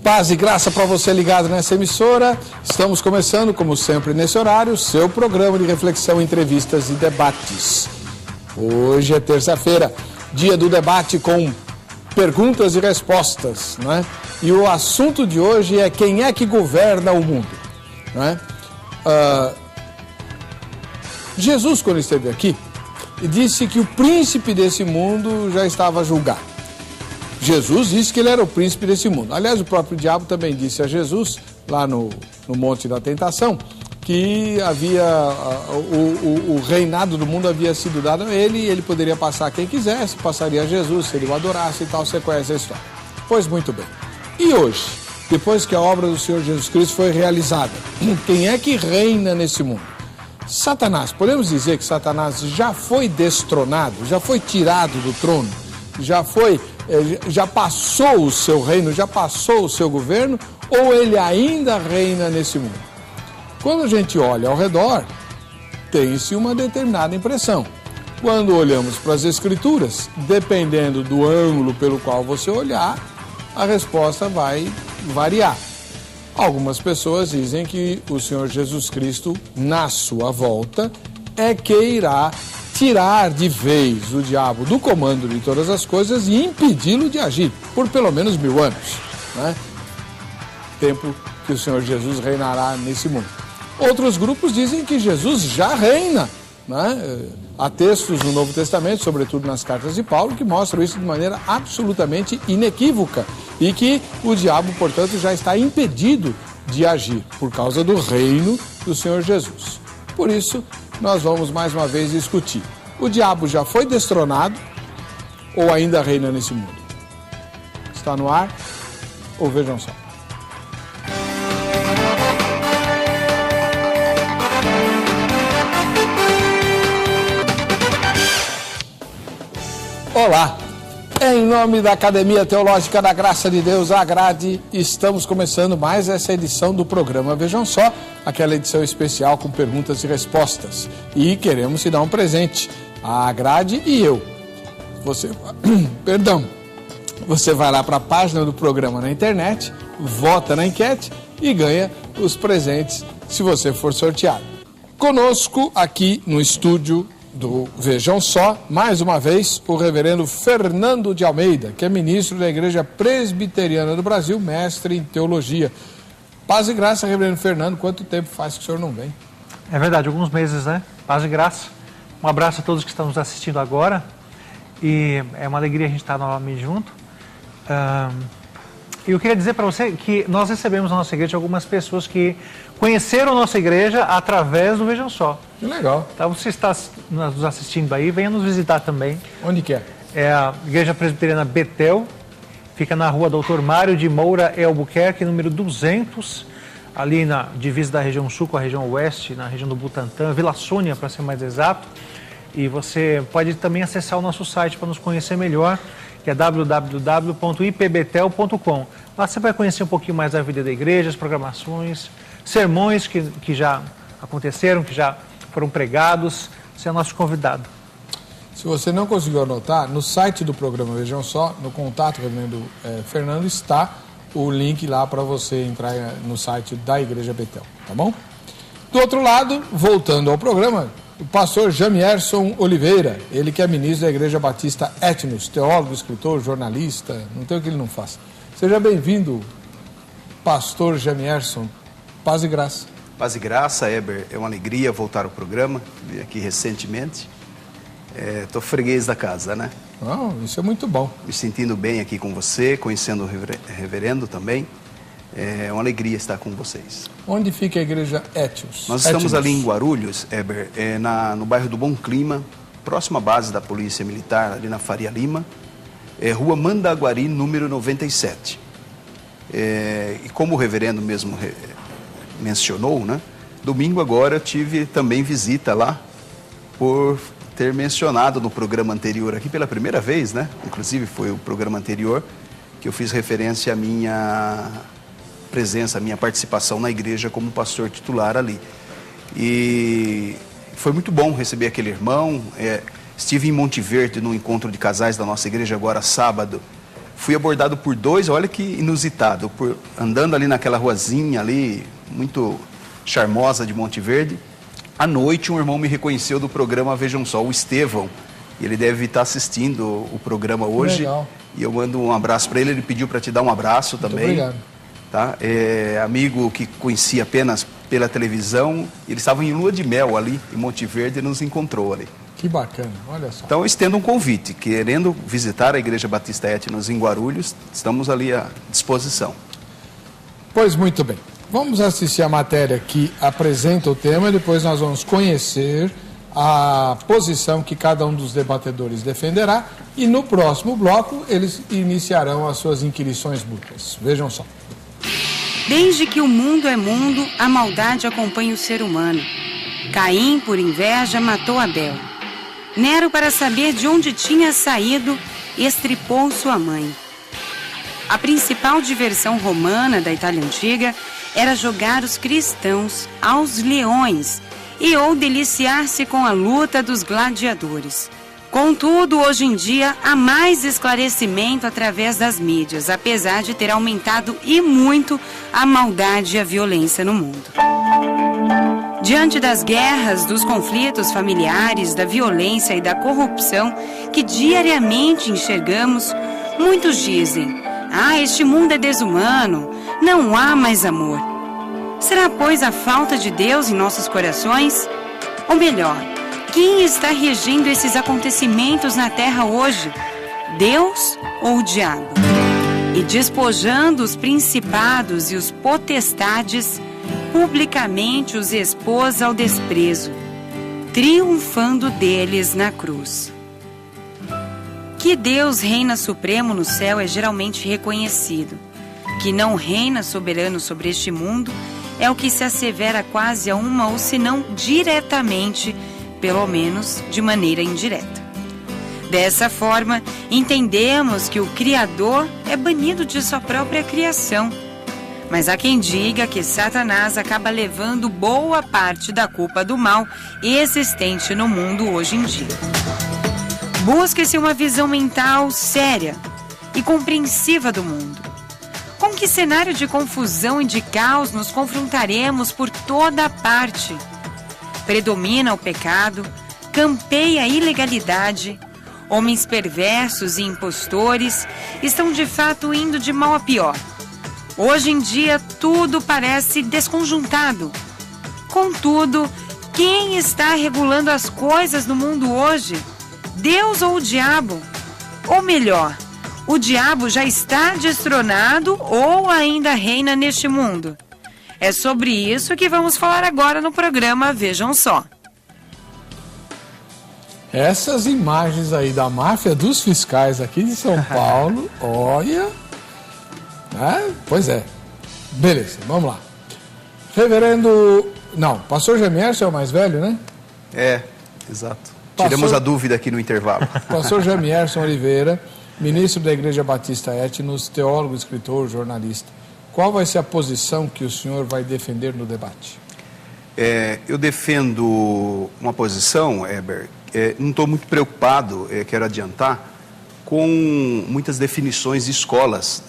Paz e graça para você ligado nessa emissora. Estamos começando, como sempre, nesse horário, seu programa de reflexão, entrevistas e debates. Hoje é terça-feira, dia do debate com perguntas e respostas, não é? E o assunto de hoje é quem é que governa o mundo, não é? Jesus, quando esteve aqui, disse que o príncipe desse mundo já estava julgado. Jesus disse que ele era o príncipe desse mundo. Aliás, o próprio diabo também disse a Jesus, lá no Monte da Tentação, que havia o reinado do mundo havia sido dado a ele e ele poderia passar a quem quisesse, passaria a Jesus, se ele o adorasse e tal. Você conhece a história. Pois muito bem. E hoje, depois que a obra do Senhor Jesus Cristo foi realizada, quem é que reina nesse mundo? Satanás. Podemos dizer que Satanás já foi destronado, já foi tirado do trono, já passou o seu reino, já passou o seu governo, ou ele ainda reina nesse mundo? Quando a gente olha ao redor, tem-se uma determinada impressão. Quando olhamos para as Escrituras, dependendo do ângulo pelo qual você olhar, a resposta vai variar. Algumas pessoas dizem que o Senhor Jesus Cristo, na sua volta, é que irá tirar de vez o diabo do comando de todas as coisas e impedi-lo de agir, por pelo menos 1000 anos, né? Tempo que o Senhor Jesus reinará nesse mundo. Outros grupos dizem que Jesus já reina, né? Há textos no Novo Testamento, sobretudo nas cartas de Paulo, que mostram isso de maneira absolutamente inequívoca e que o diabo, portanto, já está impedido de agir por causa do reino do Senhor Jesus. Por isso, nós vamos mais uma vez discutir. O diabo já foi destronado ou ainda reina nesse mundo? Está no ar? Ou vejam só. Olá! Em nome da Academia Teológica da Graça de Deus, a Agrade, estamos começando mais essa edição do programa Vejam Só, aquela edição especial com perguntas e respostas. E queremos te dar um presente, a Agrade e eu. Você vai lá para a página do programa na internet, vota na enquete e ganha os presentes se você for sorteado. Conosco aqui no estúdio do Vejam Só, mais uma vez, o reverendo Fernando de Almeida, que é ministro da Igreja Presbiteriana do Brasil, mestre em teologia. Paz e graça, reverendo Fernando, quanto tempo faz que o senhor não vem? É verdade, alguns meses, né? Paz e graça. Um abraço a todos que estão nos assistindo agora. E é uma alegria a gente estar novamente junto. E eu queria dizer para você que nós recebemos na nossa igreja algumas pessoas que conheceram a nossa igreja através do Vejam Só. Que legal. Então, você está nos assistindo aí, venha nos visitar também. Onde que é? É a Igreja Presbiteriana Betel, fica na rua Doutor Mário de Moura, Albuquerque, número 200, ali na divisa da região sul com a região oeste, na região do Butantã, Vila Sônia, para ser mais exato. E você pode também acessar o nosso site para nos conhecer melhor, que é www.ipbetel.com. Lá você vai conhecer um pouquinho mais da vida da igreja, as programações, sermões que já aconteceram, que já foram pregados. Você é nosso convidado. Se você não conseguiu anotar, no site do programa Vejam Só, no contato reverendo Fernando, está o link lá para você entrar no site da Igreja Betel, tá bom? Do outro lado, voltando ao programa, o pastor Jamierson Oliveira, ele que é ministro da Igreja Batista Etnos, teólogo, escritor, jornalista, não tem o que ele não faça. Seja bem-vindo, pastor Jamierson. Paz e graça. Paz e graça, Heber. É uma alegria voltar ao programa, vim aqui recentemente. Estou freguês da casa, né? Isso é muito bom. Me sentindo bem aqui com você, conhecendo o reverendo também. É uma alegria estar com vocês. Onde fica a Igreja Etnos? Nós estamos ali em Guarulhos, Heber, no bairro do Bom Clima, próxima à base da Polícia Militar, ali na Faria Lima, Rua Mandaguari, número 97. E como o reverendo mesmo mencionou, né? Domingo agora eu tive também visita lá, por ter mencionado no programa anterior aqui pela primeira vez, né? Inclusive foi o programa anterior que eu fiz referência à minha presença, à minha participação na igreja como pastor titular ali. E foi muito bom receber aquele irmão. Estive em Monte Verde no encontro de casais da nossa igreja agora sábado. fui abordado por dois, olha que inusitado, andando ali naquela ruazinha ali, muito charmosa de Monte Verde. À noite, um irmão me reconheceu do programa Vejam Só, o Estevão. Ele deve estar assistindo o programa hoje. Legal. E eu mando um abraço para ele. Ele pediu para te dar um abraço também. Muito obrigado. Tá? Amigo que conhecia apenas pela televisão. Ele estava em lua de mel ali em Monte Verde e nos encontrou ali. Que bacana, olha só. Então eu estendo um convite. Querendo visitar a Igreja Batista Etnos em Guarulhos, estamos ali à disposição. Pois muito bem. Vamos assistir a matéria que apresenta o tema e depois nós vamos conhecer a posição que cada um dos debatedores defenderá e no próximo bloco eles iniciarão as suas inquirições mútuas. Vejam só. Desde que o mundo é mundo, a maldade acompanha o ser humano. Caim, por inveja, matou Abel. Nero, para saber de onde tinha saído, estripou sua mãe. A principal diversão romana da Itália Antiga era jogar os cristãos aos leões e ou deliciar-se com a luta dos gladiadores. Contudo, hoje em dia, há mais esclarecimento através das mídias, apesar de ter aumentado e muito a maldade e a violência no mundo. Diante das guerras, dos conflitos familiares, da violência e da corrupção que diariamente enxergamos, muitos dizem: este mundo é desumano, não há mais amor. Será, pois, a falta de Deus em nossos corações? Ou melhor, quem está regendo esses acontecimentos na Terra hoje? Deus ou o diabo? E despojando os principados e os potestades, publicamente os expôs ao desprezo, triunfando deles na cruz. Que Deus reina supremo no céu é geralmente reconhecido. Que não reina soberano sobre este mundo é o que se assevera quase a uma ou se não diretamente, pelo menos de maneira indireta. Dessa forma, entendemos que o Criador é banido de sua própria criação. Mas há quem diga que Satanás acaba levando boa parte da culpa do mal existente no mundo hoje em dia. Busque-se uma visão mental séria e compreensiva do mundo. Com que cenário de confusão e de caos nos confrontaremos por toda a parte? Predomina o pecado, campeia a ilegalidade, homens perversos e impostores estão de fato indo de mal a pior. Hoje em dia tudo parece desconjuntado. Contudo, quem está regulando as coisas no mundo hoje? Deus ou o diabo? Ou melhor, o diabo já está destronado ou ainda reina neste mundo? É sobre isso que vamos falar agora no programa Vejam Só. Essas imagens aí da máfia dos fiscais aqui de São Paulo, olha... pois é. Beleza, vamos lá. Reverendo... Não, pastor Jamierson é o mais velho, né? Exato. Tiramos a dúvida aqui no intervalo. Pastor Jamierson Oliveira, ministro da Igreja Batista Etnos, teólogo, escritor, jornalista. Qual vai ser a posição que o senhor vai defender no debate? Eu defendo uma posição, Heber, não estou muito preocupado, quero adiantar, com muitas definições de escolas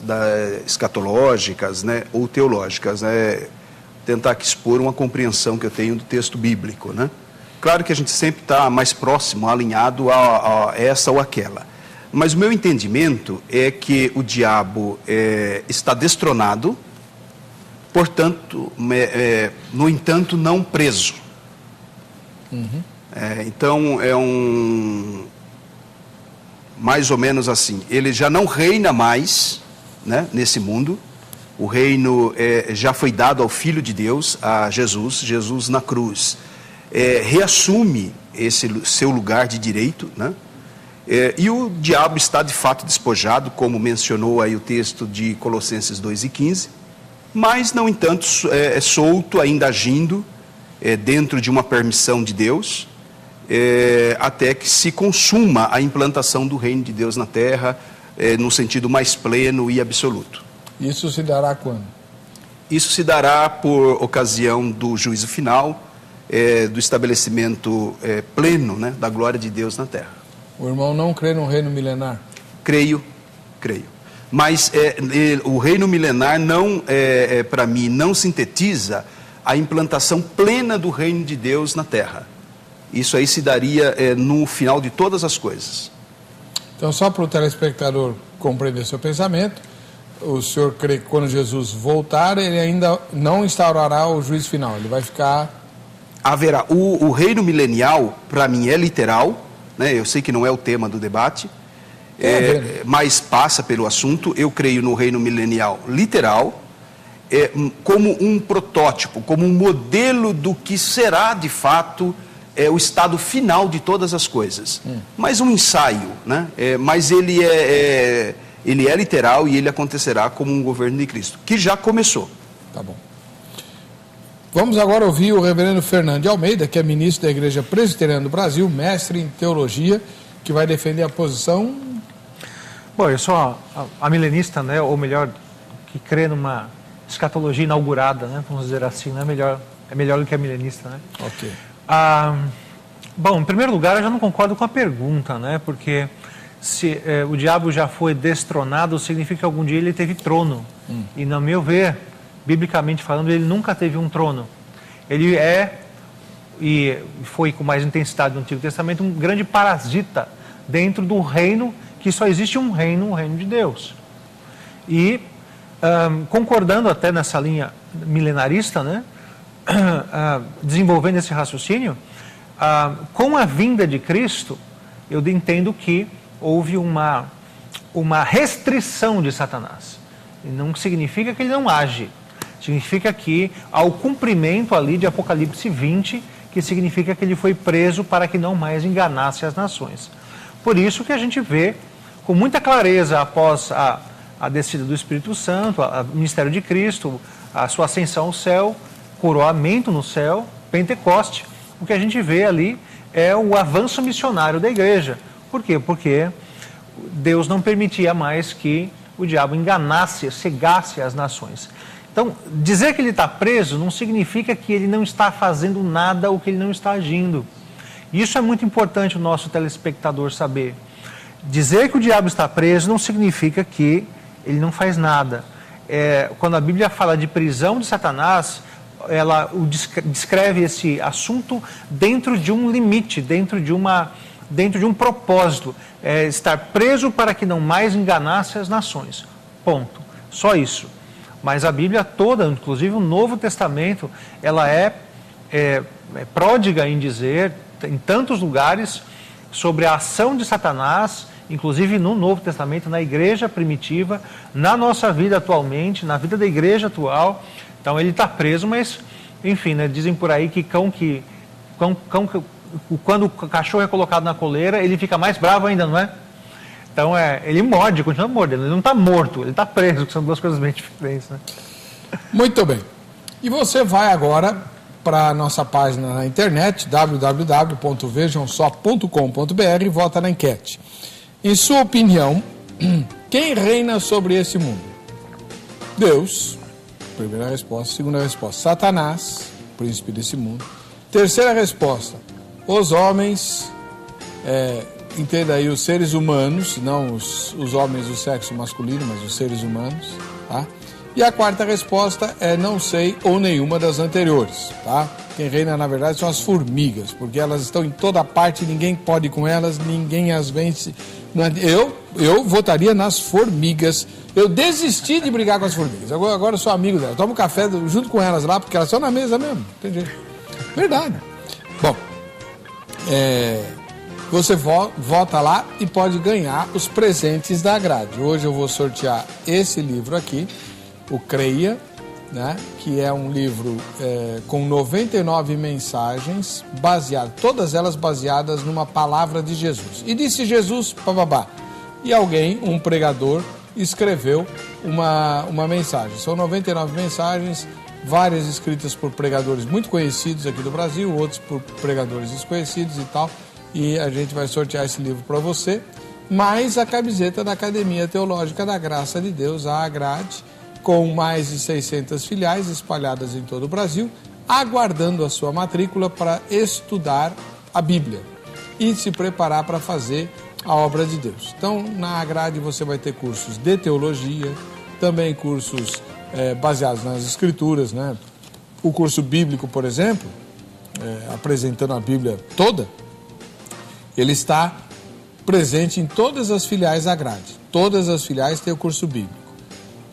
escatológicas, né, ou teológicas, né, tentar aqui expor uma compreensão que eu tenho do texto bíblico, né? Claro que a gente sempre está mais próximo, alinhado a essa ou aquela. Mas o meu entendimento é que o diabo está destronado, portanto, no entanto, não preso. Uhum. Então, mais ou menos assim, ele já não reina mais, né, nesse mundo. O reino já foi dado ao Filho de Deus, a Jesus na cruz. Reassume esse seu lugar de direito, né? E o diabo está de fato despojado, como mencionou aí o texto de Colossenses 2:15, mas, no entanto, solto, ainda agindo dentro de uma permissão de Deus, até que se consuma a implantação do reino de Deus na terra, no sentido mais pleno e absoluto. Isso se dará quando? Isso se dará por ocasião do juízo final, do estabelecimento pleno, né, da glória de Deus na terra. O irmão não crê no reino milenar? Creio. Mas o reino milenar não, para mim, não sintetiza a implantação plena do reino de Deus na Terra. Isso aí se daria no final de todas as coisas. Então, só para o telespectador compreender seu pensamento, o senhor crê que quando Jesus voltar, ele ainda não instaurará o juízo final, ele vai ficar... Haverá. O reino milenial, para mim, é literal, né? Eu sei que não é o tema do debate, mas passa pelo assunto. Eu creio no reino milenial literal, como um protótipo, como um modelo do que será, de fato, o estado final de todas as coisas. Mas um ensaio, né? Mas ele é literal e ele acontecerá como um governo de Cristo, que já começou. Tá bom. Vamos agora ouvir o reverendo Fernando de Almeida, que é ministro da Igreja Presbiteriana do Brasil, mestre em teologia, que vai defender a posição... Bom, eu sou a milenista, né? Ou melhor, que crê numa escatologia inaugurada, né? Vamos dizer assim, né? É melhor do que a milenista, né? Ok. Bom, em primeiro lugar, eu já não concordo com a pergunta, né? Porque se o diabo já foi destronado, significa que algum dia ele teve trono. E, no meu ver, biblicamente falando, ele nunca teve um trono. Ele e foi com mais intensidade no Antigo Testamento, um grande parasita dentro do reino, que só existe um reino, o reino de Deus. E, concordando até nessa linha milenarista, né? Desenvolvendo esse raciocínio, com a vinda de Cristo, eu entendo que houve uma restrição de Satanás. E não significa que ele não age. Significa que há o cumprimento ali de Apocalipse 20, que significa que ele foi preso para que não mais enganasse as nações. Por isso que a gente vê com muita clareza, após a descida do Espírito Santo, o ministério de Cristo, a sua ascensão ao céu, coroamento no céu, Pentecoste, o que a gente vê ali é o avanço missionário da igreja. Por quê? Porque Deus não permitia mais que o diabo enganasse, cegasse as nações. Então, dizer que ele está preso não significa que ele não está fazendo nada ou que ele não está agindo. Isso é muito importante o nosso telespectador saber. Dizer que o diabo está preso não significa que ele não faz nada. Quando a Bíblia fala de prisão de Satanás, ela descreve esse assunto dentro de um limite, dentro de um propósito. Estar preso para que não mais enganasse as nações. Ponto. Só isso. Mas a Bíblia toda, inclusive o Novo Testamento, ela é pródiga em dizer, em tantos lugares, sobre a ação de Satanás, inclusive no Novo Testamento, na igreja primitiva, na nossa vida atualmente, na vida da igreja atual. Então ele está preso, mas, enfim, né, dizem por aí que quando o cachorro é colocado na coleira, ele fica mais bravo ainda, não é? Então ele morde, continua mordendo, ele não está morto, ele está preso, que são duas coisas bem diferentes, né? Muito bem. E você vai agora para a nossa página na internet, www.vejamsó.com.br, e vota na enquete. Em sua opinião, quem reina sobre esse mundo? Deus, primeira resposta. Segunda resposta, Satanás, príncipe desse mundo. Terceira resposta, os homens, entenda aí, os seres humanos, não os homens do sexo masculino, mas os seres humanos, tá? E a quarta resposta é não sei ou nenhuma das anteriores, tá? Quem reina, na verdade, são as formigas, porque elas estão em toda parte, ninguém pode com elas, ninguém as vence. Eu votaria nas formigas. Eu desisti de brigar com as formigas, agora eu sou amigo delas, tomo café junto com elas lá, porque elas estão na mesa mesmo, tem jeito. Verdade. Bom, você vota lá e pode ganhar os presentes da grade. Hoje eu vou sortear esse livro aqui, o Creia, né, que é um livro com 99 mensagens, todas elas baseadas numa palavra de Jesus. E disse Jesus, bababá. E alguém, um pregador, escreveu uma mensagem. São 99 mensagens, várias escritas por pregadores muito conhecidos aqui do Brasil, outros por pregadores desconhecidos e tal. E a gente vai sortear esse livro para você, mais a camiseta da Academia Teológica da Graça de Deus, a Agrade, com mais de 600 filiais espalhadas em todo o Brasil, aguardando a sua matrícula para estudar a Bíblia e se preparar para fazer a obra de Deus. Então, na grade você vai ter cursos de teologia, também cursos baseados nas escrituras, né? O curso bíblico, por exemplo, apresentando a Bíblia toda, ele está presente em todas as filiais da grade. Todas as filiais têm o curso bíblico.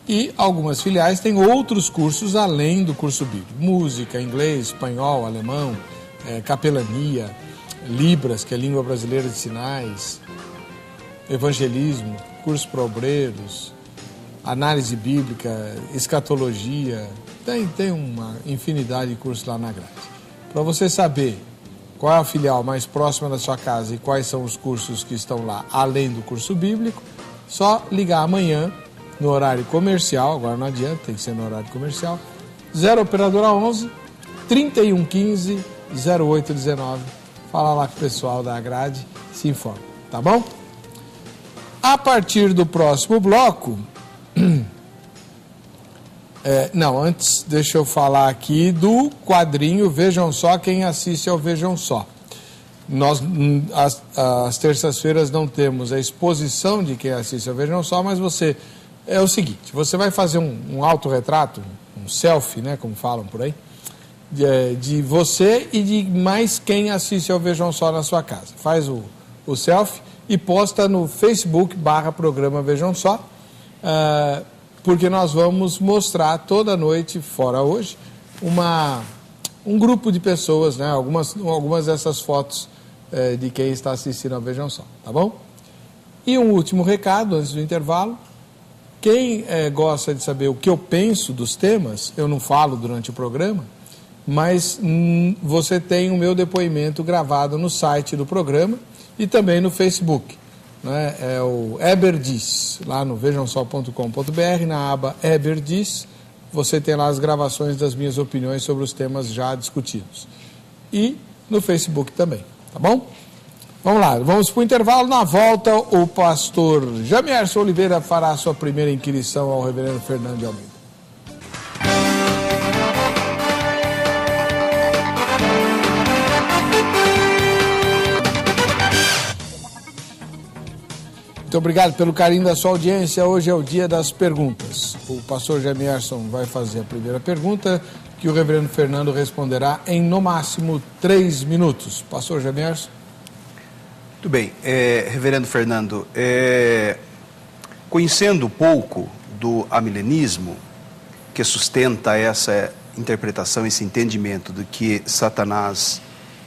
E algumas filiais têm outros cursos além do curso bíblico. Música, inglês, espanhol, alemão, capelania, Libras, que é língua brasileira de sinais, evangelismo, curso para obreiros, análise bíblica, escatologia. Tem uma infinidade de cursos lá na grade. Para você saber qual é a filial mais próxima da sua casa e quais são os cursos que estão lá, além do curso bíblico, só ligar amanhã no horário comercial, agora não adianta, tem que ser no horário comercial, 0 operadora 11 3115 0819. Fala lá com o pessoal da grade, se informa, tá bom? A partir do próximo bloco... antes deixa eu falar aqui do quadrinho Vejam Só, quem assiste ao Vejam Só. Nós, às terças-feiras, não temos a exposição de quem assiste ao Vejam Só, mas é o seguinte, você vai fazer um autorretrato, um selfie, né, como falam por aí, de você e de mais quem assiste ao Vejam Só na sua casa. Faz o selfie e posta no Facebook/programa Vejam Só, porque nós vamos mostrar toda noite, fora hoje, um grupo de pessoas, né, algumas dessas fotos de quem está assistindo ao Vejam Só, tá bom? E um último recado antes do intervalo. Quem gosta de saber o que eu penso dos temas, eu não falo durante o programa, mas você tem o meu depoimento gravado no site do programa e também no Facebook. Né? É o Eber Diz, lá no vejamsó.com.br, na aba Eber Diz, você tem lá as gravações das minhas opiniões sobre os temas já discutidos. E no Facebook também, tá bom? Vamos lá, vamos para o intervalo. Na volta, o pastor Jamierson Oliveira fará a sua primeira inquirição ao reverendo Fernando de Almeida. Muito obrigado pelo carinho da sua audiência. Hoje é o dia das perguntas. O pastor Jamierson vai fazer a primeira pergunta, que o reverendo Fernando responderá em, no máximo, 3 minutos. Pastor Jamierson. Muito bem. Reverendo Fernando, conhecendo um pouco do amilenismo, que sustenta essa interpretação, esse entendimento de que Satanás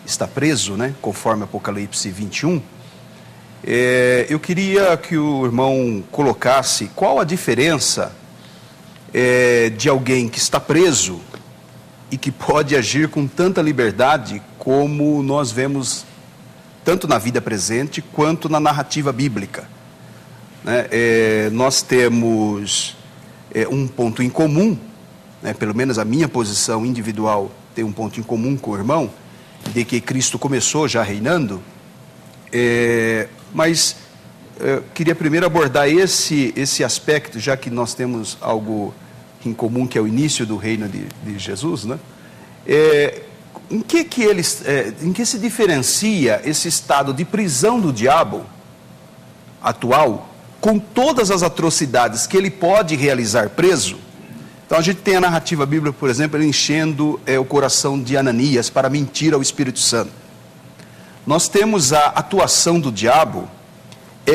está preso, né, conforme Apocalipse 21, eu queria que o irmão colocasse qual a diferença de alguém que está preso e que pode agir com tanta liberdade como nós vemos tanto na vida presente quanto na narrativa bíblica. Né? Nós temos um ponto em comum, né? Pelo menos a minha posição individual tem um ponto em comum com o irmão, de que Cristo começou já reinando, mas queria primeiro abordar esse aspecto, já que nós temos algo em comum, que é o início do reino de Jesus, né? Em que se diferencia esse estado de prisão do diabo atual, com todas as atrocidades que ele pode realizar preso? Então a gente tem a narrativa bíblica, por exemplo, ele enchendo o coração de Ananias para mentir ao Espírito Santo. Nós temos a atuação do diabo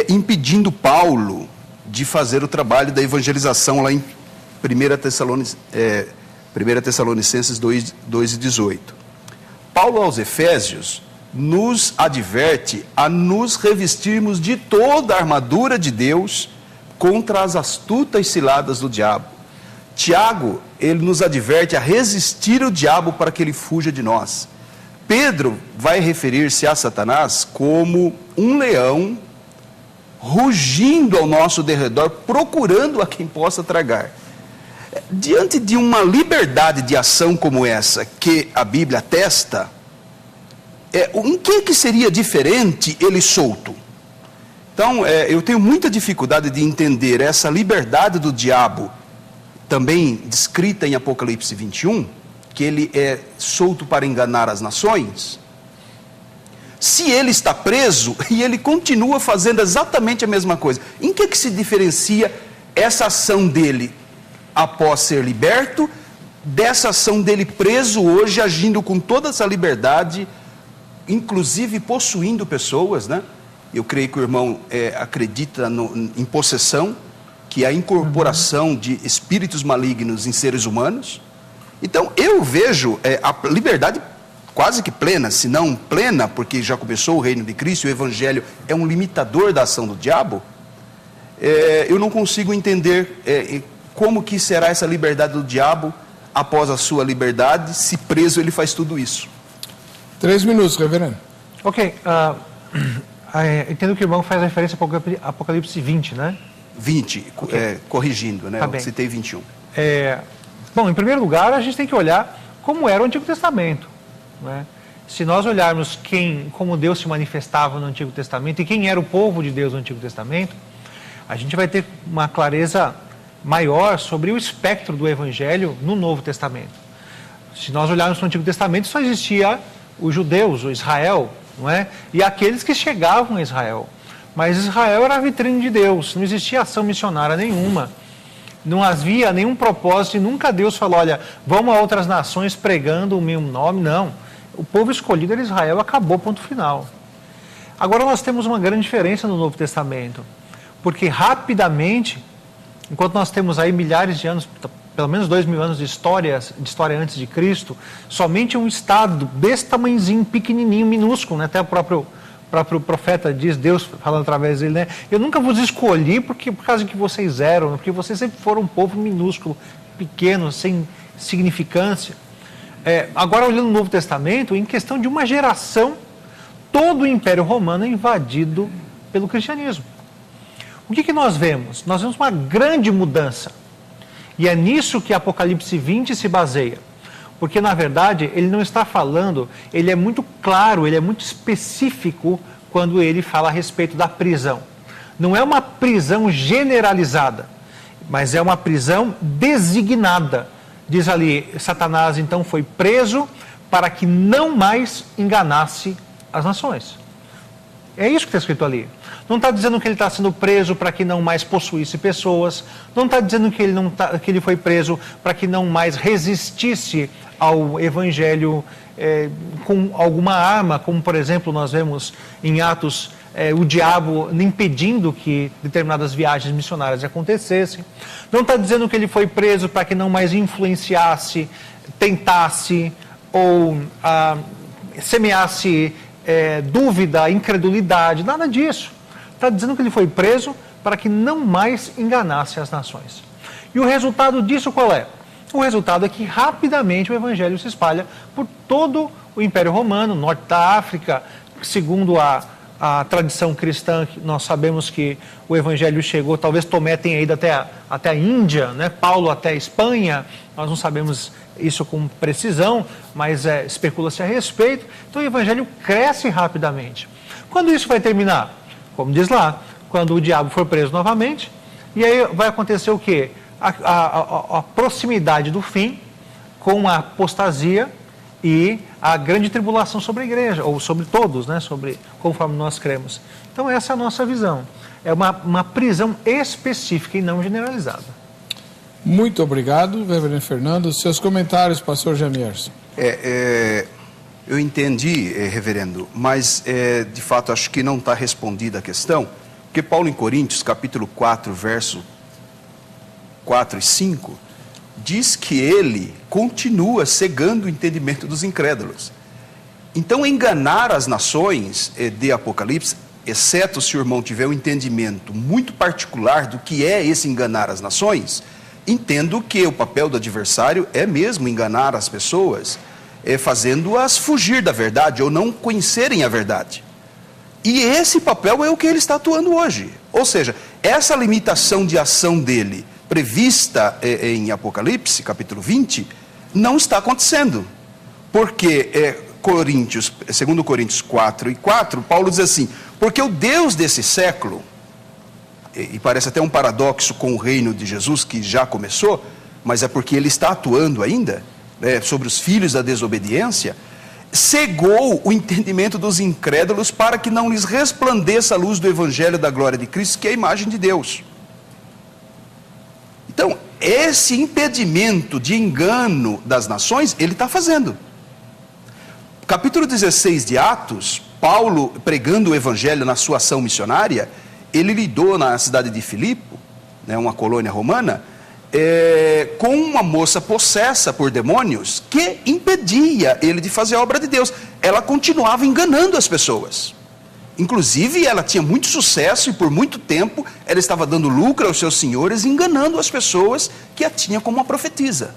impedindo Paulo de fazer o trabalho da evangelização lá em 1 Tessalonicenses 2:18. Paulo aos Efésios nos adverte a nos revestirmos de toda a armadura de Deus contra as astutas ciladas do diabo. Tiago, ele nos adverte a resistir ao diabo para que ele fuja de nós. Pedro vai referir-se a Satanás como um leão rugindo ao nosso derredor, procurando a quem possa tragar. Diante de uma liberdade de ação como essa, que a Bíblia atesta, em que seria diferente ele solto? Então, eu tenho muita dificuldade de entender essa liberdade do diabo, também descrita em Apocalipse 21, que ele é solto para enganar as nações, se ele está preso e ele continua fazendo exatamente a mesma coisa, em que se diferencia essa ação dele após ser liberto, dessa ação dele preso hoje, agindo com toda essa liberdade, inclusive possuindo pessoas, né? Eu creio que o irmão acredita em possessão, que é a incorporação de espíritos malignos em seres humanos. Então, eu vejo a liberdade quase que plena, se não plena, porque já começou o reino de Cristo, o Evangelho é um limitador da ação do diabo. Eu não consigo entender como que será essa liberdade do diabo após a sua liberdade, se preso ele faz tudo isso. 3 minutos, reverendo. Ok, entendo que o irmão faz referência a Apocalipse 20, né? 20, Okay. Corrigindo, né? Tá Eu bem. citei 21. Bom, em primeiro lugar, a gente tem que olhar como era o Antigo Testamento, né? Se nós olharmos como Deus se manifestava no Antigo Testamento e quem era o povo de Deus no Antigo Testamento, a gente vai ter uma clareza maior sobre o espectro do Evangelho no Novo Testamento. Se nós olharmos no Antigo Testamento, só existia os judeus, o Israel, não é? E aqueles que chegavam a Israel. Mas Israel era a vitrine de Deus, não existia ação missionária nenhuma. Não havia nenhum propósito e nunca Deus falou, olha, vamos a outras nações pregando o meu nome, não. O povo escolhido era Israel, acabou, ponto final. Agora nós temos uma grande diferença no Novo Testamento, porque rapidamente, enquanto nós temos aí milhares de anos, pelo menos 2000 anos de história antes de Cristo, somente um estado desse tamanhozinho, pequenininho, minúsculo, né? Até o próprio profeta diz, Deus falando através dele, né? Eu nunca vos escolhi por causa que vocês eram, porque vocês sempre foram um povo minúsculo, pequeno, sem significância. Agora, olhando o Novo Testamento, em questão de uma geração, todo o Império Romano é invadido pelo cristianismo. O que nós vemos? Nós vemos uma grande mudança. E é nisso que Apocalipse 20 se baseia. Porque, na verdade, ele não está falando, ele é muito claro, ele é muito específico quando ele fala a respeito da prisão. Não é uma prisão generalizada, mas é uma prisão designada. Diz ali, Satanás então foi preso para que não mais enganasse as nações. É isso que está escrito ali. Não está dizendo que ele está sendo preso para que não mais possuísse pessoas. Não está dizendo que ele foi preso para que não mais resistisse ao Evangelho com alguma arma, como por exemplo nós vemos em Atos o diabo impedindo que determinadas viagens missionárias acontecessem. Não está dizendo que ele foi preso para que não mais influenciasse, tentasse ou semeasse dúvida, incredulidade, nada disso. Está dizendo que ele foi preso para que não mais enganasse as nações. E o resultado disso qual é? O resultado é que rapidamente o Evangelho se espalha por todo o Império Romano, norte da África. Segundo a tradição cristã, nós sabemos que o Evangelho chegou, talvez Tomé tenha ido até a Índia, né? Paulo até a Espanha, nós não sabemos isso com precisão, mas especula-se a respeito. Então o Evangelho cresce rapidamente. Quando isso vai terminar? Como diz lá, quando o diabo for preso novamente, e aí vai acontecer o quê? A proximidade do fim com a apostasia e a grande tribulação sobre a igreja, ou sobre todos, né? Conforme nós cremos. Então essa é a nossa visão. É uma prisão específica e não generalizada. Muito obrigado, reverendo Fernando. Seus comentários, pastor Jamierson. Eu entendi, reverendo, mas de fato acho que não está respondida a questão, porque Paulo em Coríntios, capítulo 4, verso 4 e 5, diz que ele continua cegando o entendimento dos incrédulos. Então, enganar as nações de Apocalipse, exceto se o irmão tiver um entendimento muito particular do que é esse enganar as nações, entendo que o papel do adversário é mesmo enganar as pessoas, fazendo-as fugir da verdade ou não conhecerem a verdade. E esse papel é o que ele está atuando hoje. Ou seja, essa limitação de ação dele, prevista em Apocalipse, capítulo 20, não está acontecendo. Porque, 2 Coríntios 4 e 4, Paulo diz assim, porque o Deus desse século, e parece até um paradoxo com o reino de Jesus, que já começou, mas é porque ele está atuando ainda, sobre os filhos da desobediência, cegou o entendimento dos incrédulos para que não lhes resplandeça a luz do Evangelho da glória de Cristo, que é a imagem de Deus. Então, esse impedimento de engano das nações, ele está fazendo. Capítulo 16 de Atos, Paulo, pregando o Evangelho na sua ação missionária, ele lidou na cidade de Filipe, né, uma colônia romana, com uma moça possessa por demônios, que impedia ele de fazer a obra de Deus. Ela continuava enganando as pessoas. Inclusive, ela tinha muito sucesso e por muito tempo ela estava dando lucro aos seus senhores, enganando as pessoas que a tinha como uma profetisa.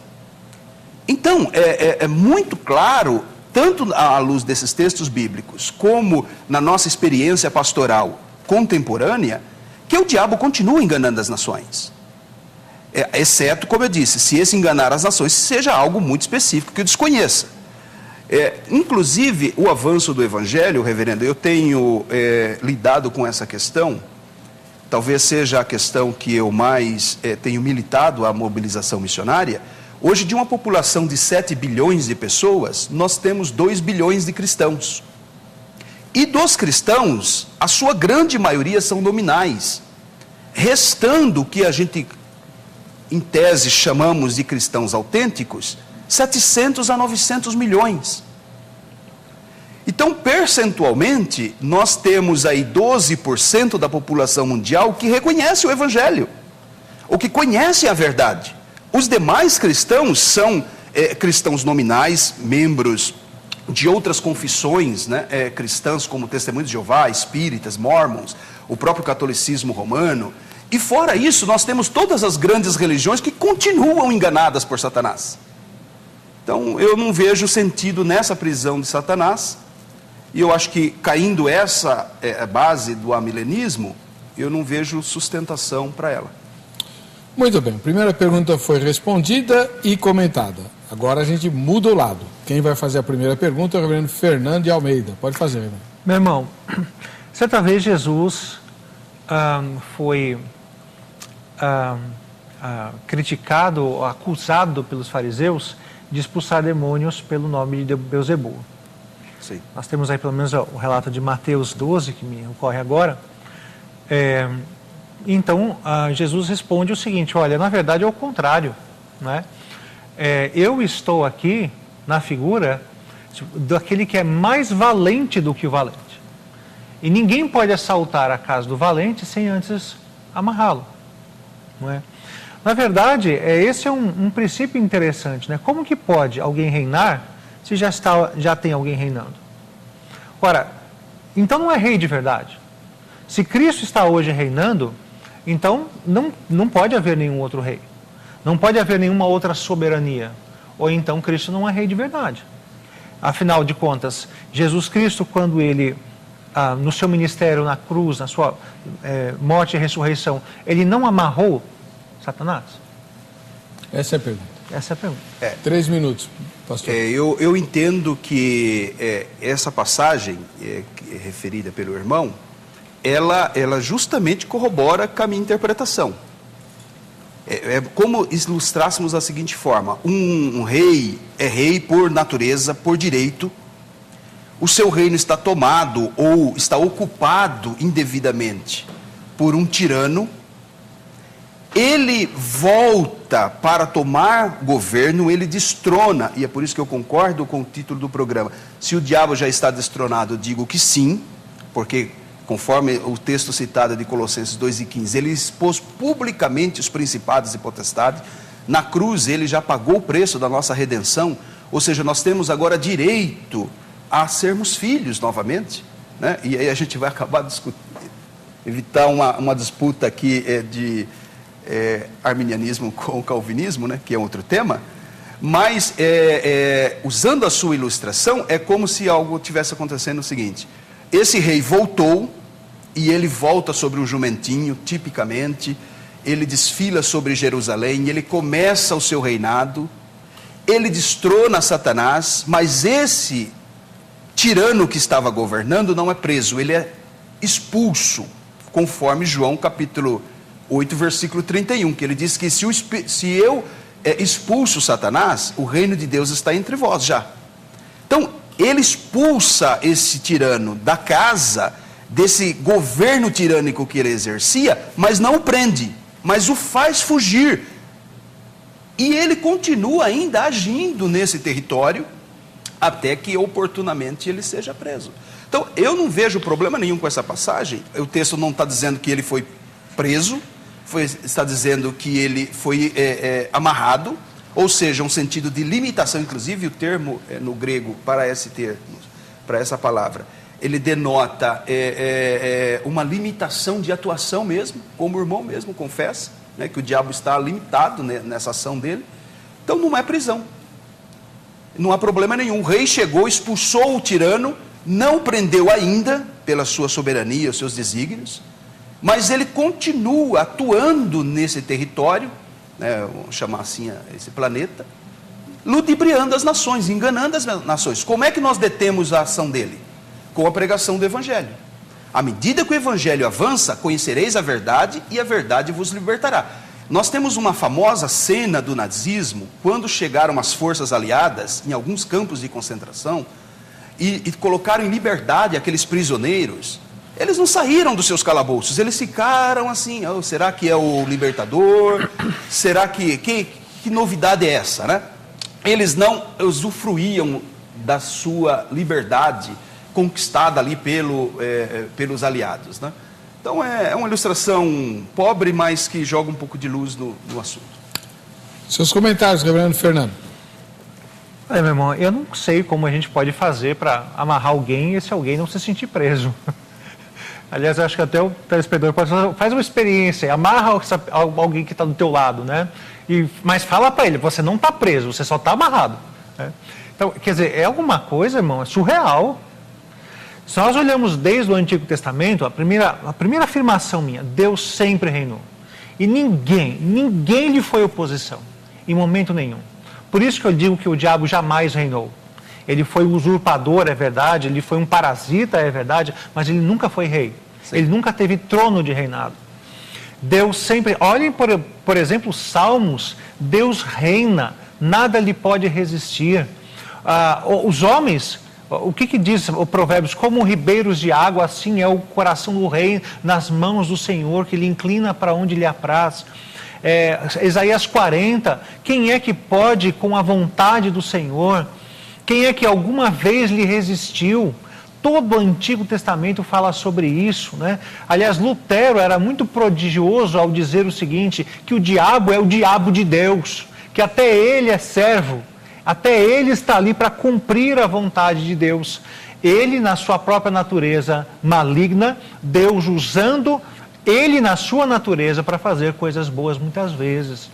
Então, é muito claro, tanto à luz desses textos bíblicos, como na nossa experiência pastoral contemporânea, que o diabo continua enganando as nações. Exceto, como eu disse, se esse enganar as nações seja algo muito específico que eu desconheça. Inclusive, o avanço do Evangelho, reverendo, eu tenho lidado com essa questão, talvez seja a questão que eu mais tenho militado, a mobilização missionária. Hoje, de uma população de 7 bilhões de pessoas, nós temos 2 bilhões de cristãos. E dos cristãos, a sua grande maioria são nominais, restando o que a gente, em tese, chamamos de cristãos autênticos, 700 a 900 milhões. Então, percentualmente, nós temos aí 12% da população mundial que reconhece o Evangelho, ou que conhece a verdade. Os demais cristãos são cristãos nominais, membros de outras confissões, né, cristãs, como Testemunho de Jeová, espíritas, mormons, o próprio catolicismo romano. E fora isso, nós temos todas as grandes religiões que continuam enganadas por Satanás. Então, eu não vejo sentido nessa prisão de Satanás, e eu acho que, caindo essa base do amilenismo, eu não vejo sustentação para ela. Muito bem, a primeira pergunta foi respondida e comentada. Agora a gente muda o lado. Quem vai fazer a primeira pergunta é o reverendo Fernando de Almeida. Pode fazer, reverendo. Meu irmão, certa vez Jesus foi criticado, acusado pelos fariseus de expulsar demônios pelo nome de Beelzebul. Sim. Nós temos aí pelo menos o relato de Mateus 12, que me ocorre agora. Então, Jesus responde o seguinte: olha, na verdade é o contrário, né? Eu estou aqui na figura daquele que é mais valente do que o valente. E ninguém pode assaltar a casa do valente sem antes amarrá-lo, não é? Na verdade, esse é um princípio interessante, né? Como que pode alguém reinar se já tem alguém reinando? Ora, então não é rei de verdade. Se Cristo está hoje reinando, então não pode haver nenhum outro rei. Não pode haver nenhuma outra soberania. Ou então Cristo não é rei de verdade. Afinal de contas, Jesus Cristo, quando ele, no seu ministério na cruz, na sua morte e ressurreição, ele não amarrou Satanás? Essa é a pergunta. Essa é a pergunta. 3 minutos, pastor. Eu entendo que essa passagem referida pelo irmão, ela justamente corrobora com a minha interpretação. É como ilustrássemos da seguinte forma: um rei é rei por natureza, por direito. O seu reino está tomado ou está ocupado indevidamente por um tirano. Ele volta para tomar governo, ele destrona, e é por isso que eu concordo com o título do programa. Se o diabo já está destronado, eu digo que sim, porque conforme o texto citado de Colossenses 2:15, ele expôs publicamente os principados e potestades. Na cruz ele já pagou o preço da nossa redenção, ou seja, nós temos agora direito a sermos filhos novamente, né? E aí a gente vai acabar discutindo, evitar uma disputa aqui de arminianismo com o calvinismo, né? Que é outro tema, mas usando a sua ilustração, é como se algo tivesse acontecendo o seguinte: esse rei voltou, e ele volta sobre um jumentinho, tipicamente, ele desfila sobre Jerusalém, ele começa o seu reinado, ele destrona Satanás, mas esse tirano que estava governando não é preso, ele é expulso, conforme João capítulo 8, versículo 31, que ele diz que se eu expulso Satanás, o reino de Deus está entre vós já. Então, ele expulsa esse tirano da casa, desse governo tirânico que ele exercia, mas não o prende, mas o faz fugir. E ele continua ainda agindo nesse território, até que oportunamente ele seja preso. Então, eu não vejo problema nenhum com essa passagem. O texto não está dizendo que ele foi preso, está dizendo que ele foi amarrado, ou seja, um sentido de limitação. Inclusive, o termo no grego para esse termo, para essa palavra, ele denota uma limitação de atuação mesmo, como o irmão mesmo confessa, né, que o diabo está limitado, né, nessa ação dele. Então, não é prisão. Não há problema nenhum. O rei chegou, expulsou o tirano, não prendeu ainda, pela sua soberania, os seus desígnios, mas ele continua atuando nesse território, né, vamos chamar assim esse planeta, ludibriando as nações, enganando as nações. Como é que nós detemos a ação dele? Com a pregação do Evangelho. À medida que o Evangelho avança, conhecereis a verdade e a verdade vos libertará. Nós temos uma famosa cena do nazismo, quando chegaram as forças aliadas em alguns campos de concentração e colocaram em liberdade aqueles prisioneiros. Eles não saíram dos seus calabouços, eles ficaram assim, oh, será que é o libertador? Será que novidade é essa, né? Eles não usufruíam da sua liberdade conquistada ali pelos aliados, né? Então é uma ilustração pobre, mas que joga um pouco de luz no assunto. Seus comentários, reverendo Fernando. Olha, meu irmão, eu não sei como a gente pode fazer para amarrar alguém e esse alguém não se sentir preso. Aliás, eu acho que até o telespectador pode fazer, faz uma experiência, amarra alguém que está do teu lado, né? Mas fala para ele, você não está preso, você só está amarrado, né? Então, quer dizer, é alguma coisa, irmão, é surreal. Se nós olhamos desde o Antigo Testamento, a primeira afirmação minha, Deus sempre reinou. E ninguém lhe foi oposição, em momento nenhum. Por isso que eu digo que o diabo jamais reinou. Ele foi usurpador, é verdade, ele foi um parasita, é verdade, mas ele nunca foi rei. Sim. Ele nunca teve trono de reinado. Deus sempre, olhem por exemplo, Salmos, Deus reina, nada lhe pode resistir. Os homens, o que diz o Provérbios? Como ribeiros de água, assim é o coração do rei nas mãos do Senhor, que lhe inclina para onde lhe apraz. Isaías 40, quem é que pode com a vontade do Senhor? Quem é que alguma vez lhe resistiu? Todo o Antigo Testamento fala sobre isso, né? Aliás, Lutero era muito prodigioso ao dizer o seguinte, que o diabo é o diabo de Deus, que até ele é servo, até ele está ali para cumprir a vontade de Deus. Ele, na sua própria natureza maligna, Deus usando ele na sua natureza para fazer coisas boas muitas vezes.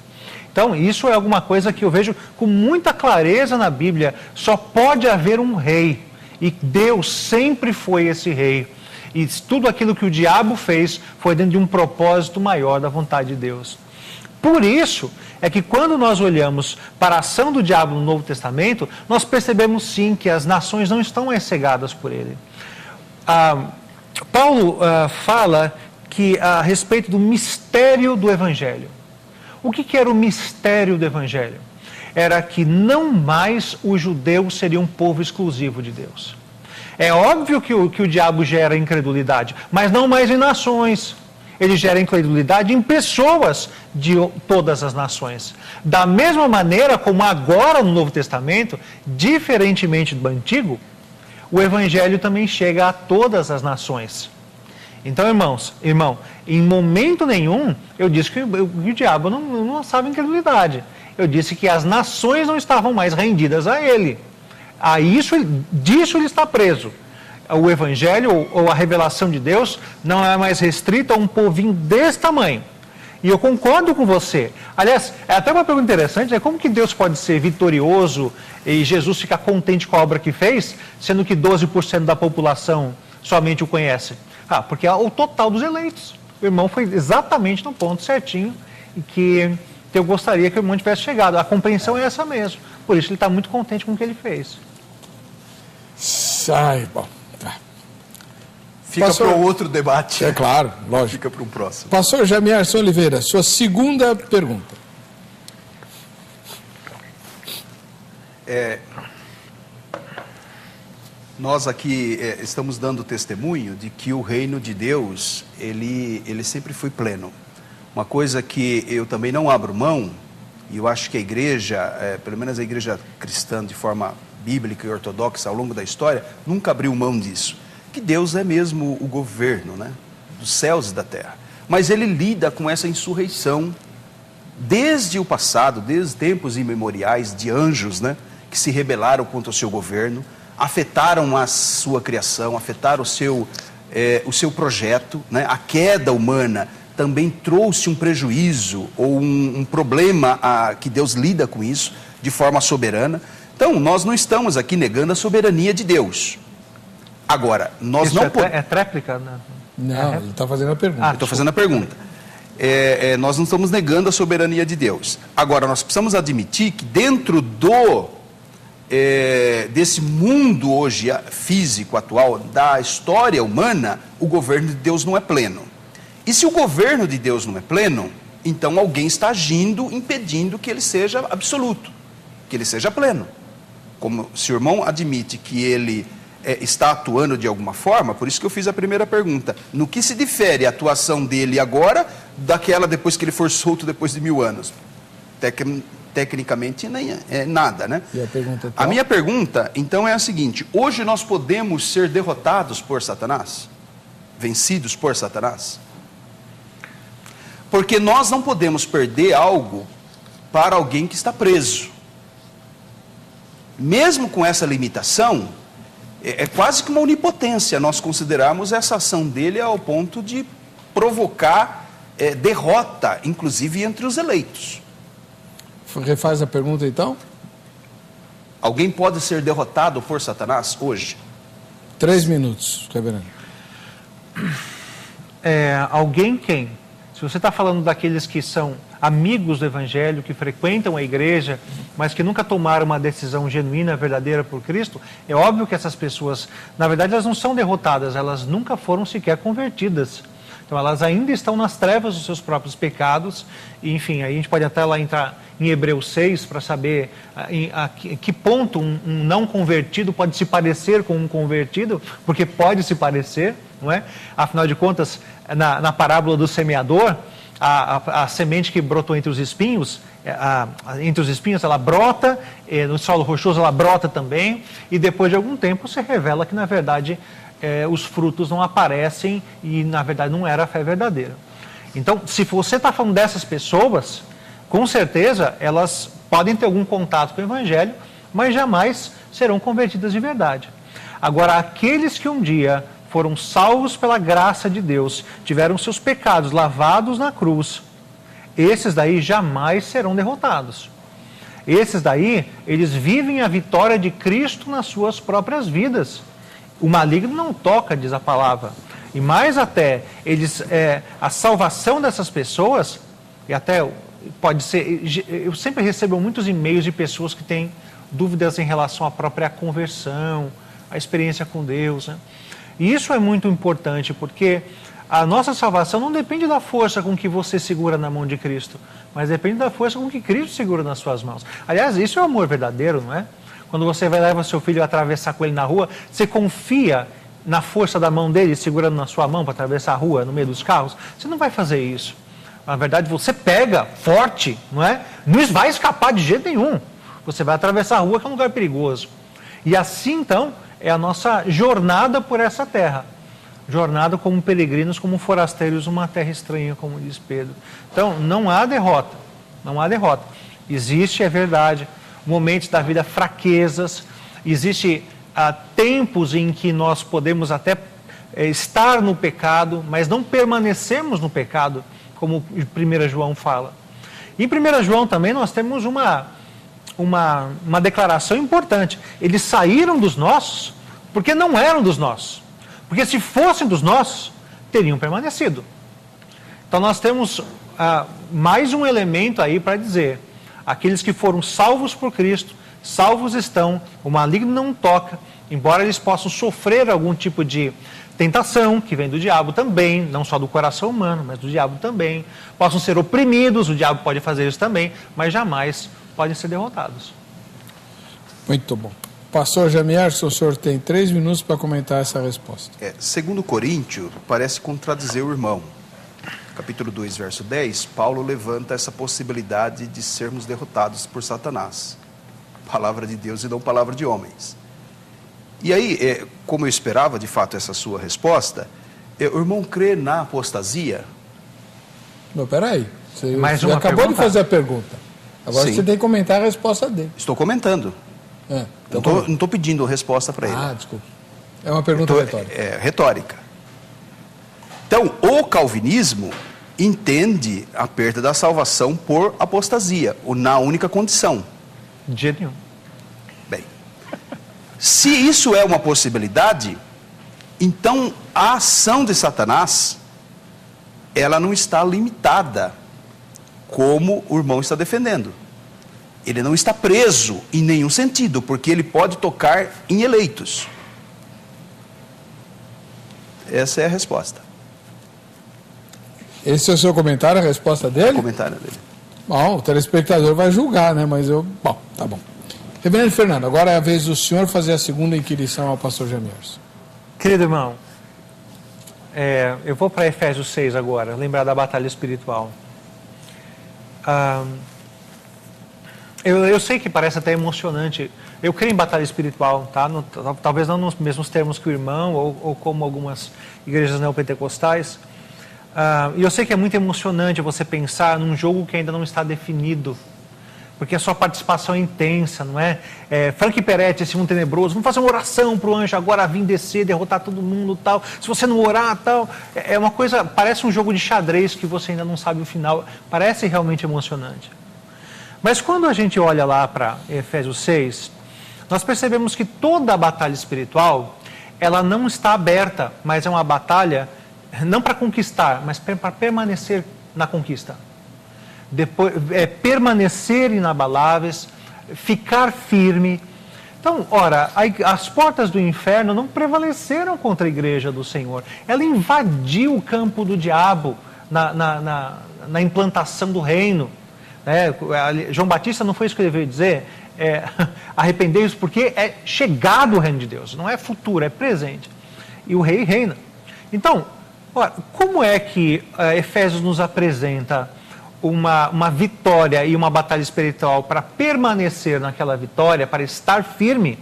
Então, isso é alguma coisa que eu vejo com muita clareza na Bíblia. Só pode haver um rei. E Deus sempre foi esse rei. E tudo aquilo que o diabo fez foi dentro de um propósito maior da vontade de Deus. Por isso é que quando nós olhamos para a ação do diabo no Novo Testamento, nós percebemos sim que as nações não estão mais cegadas por ele. Paulo fala que a respeito do mistério do Evangelho. O que era o mistério do Evangelho? Era que não mais os judeus seriam um povo exclusivo de Deus. É óbvio que o diabo gera incredulidade, mas não mais em nações. Ele gera incredulidade em pessoas de todas as nações. Da mesma maneira como agora no Novo Testamento, diferentemente do Antigo, o Evangelho também chega a todas as nações. Então, irmão, em momento nenhum eu disse que o diabo não lançava incredulidade. Eu disse que as nações não estavam mais rendidas a ele. Disso ele está preso. O Evangelho ou a revelação de Deus não é mais restrita a um povinho desse tamanho. E eu concordo com você. Aliás, é até uma pergunta interessante, né? Como que Deus pode ser vitorioso e Jesus ficar contente com a obra que fez, sendo que 12% da população somente o conhece? Porque é o total dos eleitos. O irmão foi exatamente no ponto certinho e que eu gostaria que o irmão tivesse chegado. A compreensão é essa mesmo. Por isso ele está muito contente com o que ele fez. Bom, tá. Fica para o outro debate. É claro, lógico. Fica para um próximo. Pastor Jamierson Oliveira, sua segunda pergunta. Nós aqui estamos dando testemunho de que o reino de Deus, ele sempre foi pleno. Uma coisa que eu também não abro mão, e eu acho que a igreja, pelo menos a igreja cristã de forma bíblica e ortodoxa ao longo da história, nunca abriu mão disso. Que Deus é mesmo o governo, né, dos céus e da terra. Mas ele lida com essa insurreição desde o passado, desde tempos imemoriais, de anjos, né, que se rebelaram contra o seu governo, afetaram a sua criação, afetaram o seu projeto, né? A queda humana também trouxe um prejuízo ou um problema que Deus lida com isso de forma soberana. Então, nós não estamos aqui negando a soberania de Deus. Agora, nós isso não podemos... É tréplica? Né? Não, ele está fazendo a pergunta. Eu estou fazendo a pergunta. Nós não estamos negando a soberania de Deus. Agora, nós precisamos admitir que dentro desse mundo hoje físico atual, da história humana, o governo de Deus não é pleno. E se o governo de Deus não é pleno, então alguém está agindo, impedindo que ele seja absoluto, que ele seja pleno. Como se o irmão admite que ele está atuando de alguma forma, por isso que eu fiz a primeira pergunta. No que se difere a atuação dele agora daquela depois que ele for solto depois de 1000 anos? Tecnicamente, nem nada, né? E a pergunta, então? A minha pergunta, então, é a seguinte: hoje nós podemos ser derrotados por Satanás? Vencidos por Satanás? Porque nós não podemos perder algo para alguém que está preso. Mesmo com essa limitação, é quase que uma onipotência nós considerarmos essa ação dele ao ponto de provocar derrota, inclusive entre os eleitos. Refaz a pergunta, então? Alguém pode ser derrotado por Satanás hoje? 3 minutos, reverendo. Alguém quem? Se você está falando daqueles que são amigos do Evangelho, que frequentam a igreja, mas que nunca tomaram uma decisão genuína, verdadeira por Cristo, é óbvio que essas pessoas, na verdade, elas não são derrotadas, elas nunca foram sequer convertidas. Então, elas ainda estão nas trevas dos seus próprios pecados. E, enfim, aí a gente pode até lá entrar em Hebreus 6 para saber a que ponto um não convertido pode se parecer com um convertido, porque pode se parecer, não é? Afinal de contas, na parábola do semeador, a semente que brotou entre os espinhos, ela brota, no solo rochoso ela brota também, e depois de algum tempo se revela que, na verdade, os frutos não aparecem e, na verdade, não era a fé verdadeira. Então, se você está falando dessas pessoas, com certeza elas podem ter algum contato com o Evangelho, mas jamais serão convertidas de verdade. Agora, aqueles que um dia foram salvos pela graça de Deus, tiveram seus pecados lavados na cruz, esses daí jamais serão derrotados. Esses daí, eles vivem a vitória de Cristo nas suas próprias vidas. O maligno não toca, diz a palavra. E mais até, a salvação dessas pessoas, e até pode ser... Eu sempre recebo muitos e-mails de pessoas que têm dúvidas em relação à própria conversão, à experiência com Deus, né? E isso é muito importante, porque a nossa salvação não depende da força com que você segura na mão de Cristo, mas depende da força com que Cristo segura nas suas mãos. Aliás, isso é o amor verdadeiro, não é? Quando você vai levar seu filho a atravessar com ele na rua, você confia na força da mão dele, segurando na sua mão para atravessar a rua, no meio dos carros? Você não vai fazer isso. Na verdade, você pega forte, não é? Não vai escapar de jeito nenhum. Você vai atravessar a rua, que é um lugar perigoso. E assim, então, é a nossa jornada por essa terra. Jornada como peregrinos, como forasteiros numa terra estranha, como diz Pedro. Então, não há derrota. Não há derrota. Existe, é verdade, momentos da vida, fraquezas. Existe tempos em que nós podemos até estar no pecado, mas não permanecemos no pecado, como 1 João fala. Em 1 João também nós temos uma declaração importante. Eles saíram dos nossos porque não eram dos nossos. Porque se fossem dos nossos, teriam permanecido. Então nós temos mais um elemento aí para dizer: aqueles que foram salvos por Cristo, salvos estão, o maligno não toca, embora eles possam sofrer algum tipo de tentação, que vem do diabo também, não só do coração humano, mas do diabo também. Possam ser oprimidos, o diabo pode fazer isso também, mas jamais podem ser derrotados. Muito bom. Pastor Jamierson, o senhor tem 3 minutos para comentar essa resposta. Segundo Coríntios, parece contradizer o irmão. Capítulo 2, verso 10, Paulo levanta essa possibilidade de sermos derrotados por Satanás. Palavra de Deus e não palavra de homens. E aí, como eu esperava, de fato, essa sua resposta, o irmão crê na apostasia? Não, peraí. Você uma acabou pergunta? de fazer a pergunta. Agora Sim. você tem que comentar a resposta dele. Estou comentando. Não estou pedindo resposta para ele. Desculpa. É uma pergunta retórica. É retórica. Então, o calvinismo entende a perda da salvação por apostasia, ou na única condição. De jeito nenhum. Bem, se isso é uma possibilidade, então a ação de Satanás, ela não está limitada, como o irmão está defendendo. Ele não está preso em nenhum sentido, porque ele pode tocar em eleitos. Essa é a resposta. Esse é o seu comentário, a resposta dele? O comentário dele. Bom, o telespectador vai julgar, né? Mas bom, tá bom. Reverendo Fernando, agora é a vez do senhor fazer a segunda inquirição ao pastor Jamierson. Querido irmão, eu vou para Efésios 6 agora, lembrar da batalha espiritual. Eu sei que parece até emocionante. Eu creio em batalha espiritual, tá? Talvez não nos mesmos termos que o irmão, ou como algumas igrejas neopentecostais. E eu sei que é muito emocionante você pensar num jogo que ainda não está definido, porque a sua participação é intensa, não é? Frank Peretti, esse mundo tenebroso, vamos fazer uma oração para o anjo agora vir descer, derrotar todo mundo, tal. Se você não orar, tal, é uma coisa, parece um jogo de xadrez que você ainda não sabe o final, parece realmente emocionante. Mas quando a gente olha lá para Efésios 6, nós percebemos que toda a batalha espiritual, ela não está aberta, mas é uma batalha não para conquistar, mas para permanecer na conquista. Depois, permanecer inabaláveis, ficar firme. Então, ora, as portas do inferno não prevaleceram contra a igreja do Senhor. Ela invadiu o campo do diabo na implantação do reino. João Batista não foi isso que ele veio dizer? Arrependei-vos porque é chegado o reino de Deus. Não é futuro, é presente. E o rei reina. Então, ora, como é que Efésios nos apresenta uma vitória e uma batalha espiritual para permanecer naquela vitória, para estar firme,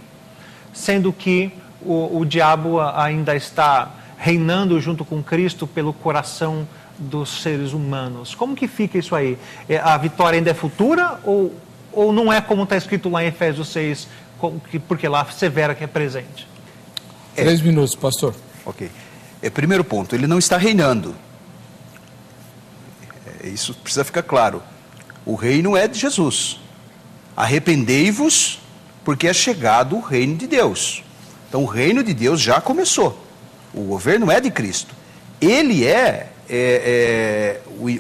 sendo que o diabo ainda está reinando junto com Cristo pelo coração dos seres humanos? Como que fica isso aí? A vitória ainda é futura ou não é como está escrito lá em Efésios 6, porque lá severa que é presente? 3 minutos, pastor. Ok. Primeiro ponto, ele não está reinando. Isso precisa ficar claro. O reino é de Jesus. Arrependei-vos, porque é chegado o reino de Deus. Então o reino de Deus já começou. O governo é de Cristo. Ele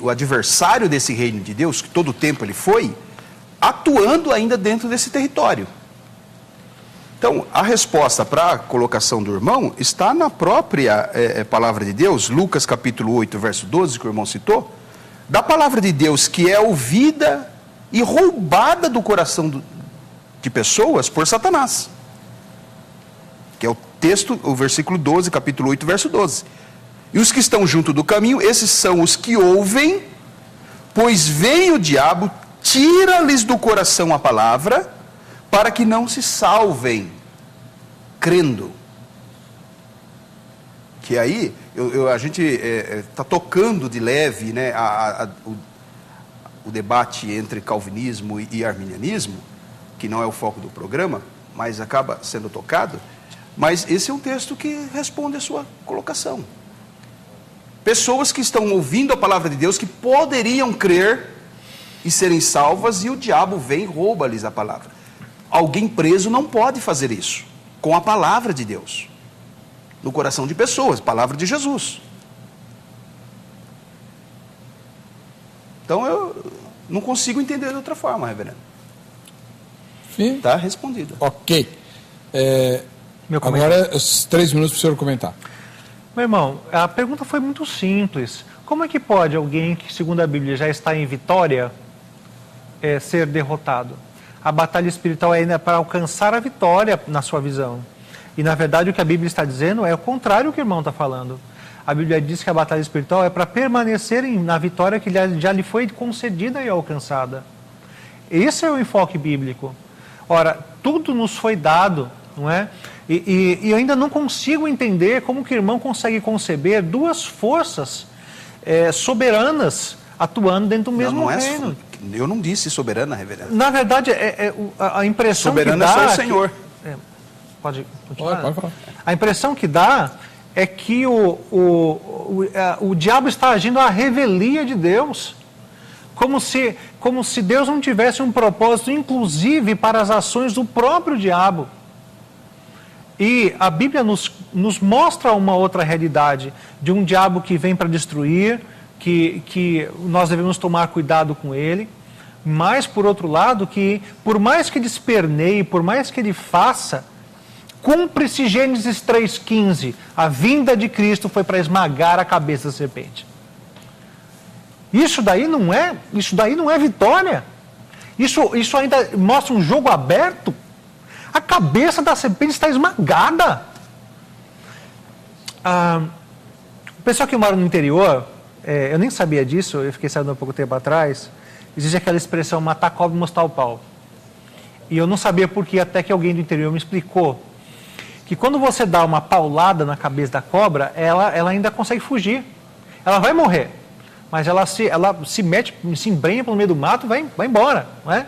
o adversário desse reino de Deus, que todo o tempo ele foi, atuando ainda dentro desse território. Então, a resposta para a colocação do irmão está na própria palavra de Deus, Lucas capítulo 8, verso 12, que o irmão citou, da palavra de Deus que é ouvida e roubada do coração de pessoas por Satanás. Que é o texto, o versículo 12, capítulo 8, verso 12. E os que estão junto do caminho, esses são os que ouvem, pois vem o diabo, tira-lhes do coração a palavra, para que não se salvem, crendo. Que aí, a gente está tocando de leve, né, o debate entre calvinismo e arminianismo, que não é o foco do programa, mas acaba sendo tocado. Mas esse é um texto que responde a sua colocação. Pessoas que estão ouvindo a palavra de Deus, que poderiam crer e serem salvas, e o diabo vem e rouba-lhes a palavra. Alguém preso não pode fazer isso com a palavra de Deus no coração de pessoas, palavra de Jesus. Então eu não consigo entender de outra forma, reverendo. Sim. Está respondido. Ok. Agora 3 minutos para o senhor comentar. Meu irmão, a pergunta foi muito simples. Como é que pode alguém que, segundo a Bíblia, já está em vitória, ser derrotado? a batalha espiritual é para alcançar a vitória na sua visão. E na verdade o que a Bíblia está dizendo é o contrário do que o irmão está falando. A Bíblia diz que a batalha espiritual é para permanecer na vitória que já lhe foi concedida e alcançada. Esse é o enfoque bíblico. Ora, tudo nos foi dado, não é? E eu ainda não consigo entender como que o irmão consegue conceber duas forças soberanas atuando dentro do mesmo reino. Eu não disse soberana, reverendo. Na verdade, a impressão soberana que dá... é só o Senhor. Pode continuar? Pode falar. A impressão que dá é que o diabo está agindo à revelia de Deus. Como se Deus não tivesse um propósito, inclusive, para as ações do próprio diabo. E a Bíblia nos mostra uma outra realidade, de um diabo que vem para destruir, que nós devemos tomar cuidado com ele, mas, por outro lado, que por mais que ele esperneie, por mais que ele faça, cumpre-se Gênesis 3,15, a vinda de Cristo foi para esmagar a cabeça da serpente. Isso daí não é vitória. Isso ainda mostra um jogo aberto. A cabeça da serpente está esmagada. O pessoal que mora no interior, eu nem sabia disso, eu fiquei sabendo há pouco tempo atrás, existe aquela expressão matar cobra e mostrar o pau. E eu não sabia por quê, até que alguém do interior me explicou que quando você dá uma paulada na cabeça da cobra, ela ainda consegue fugir. Ela vai morrer, mas ela se mete, se embrenha pelo meio do mato e vai embora, não é?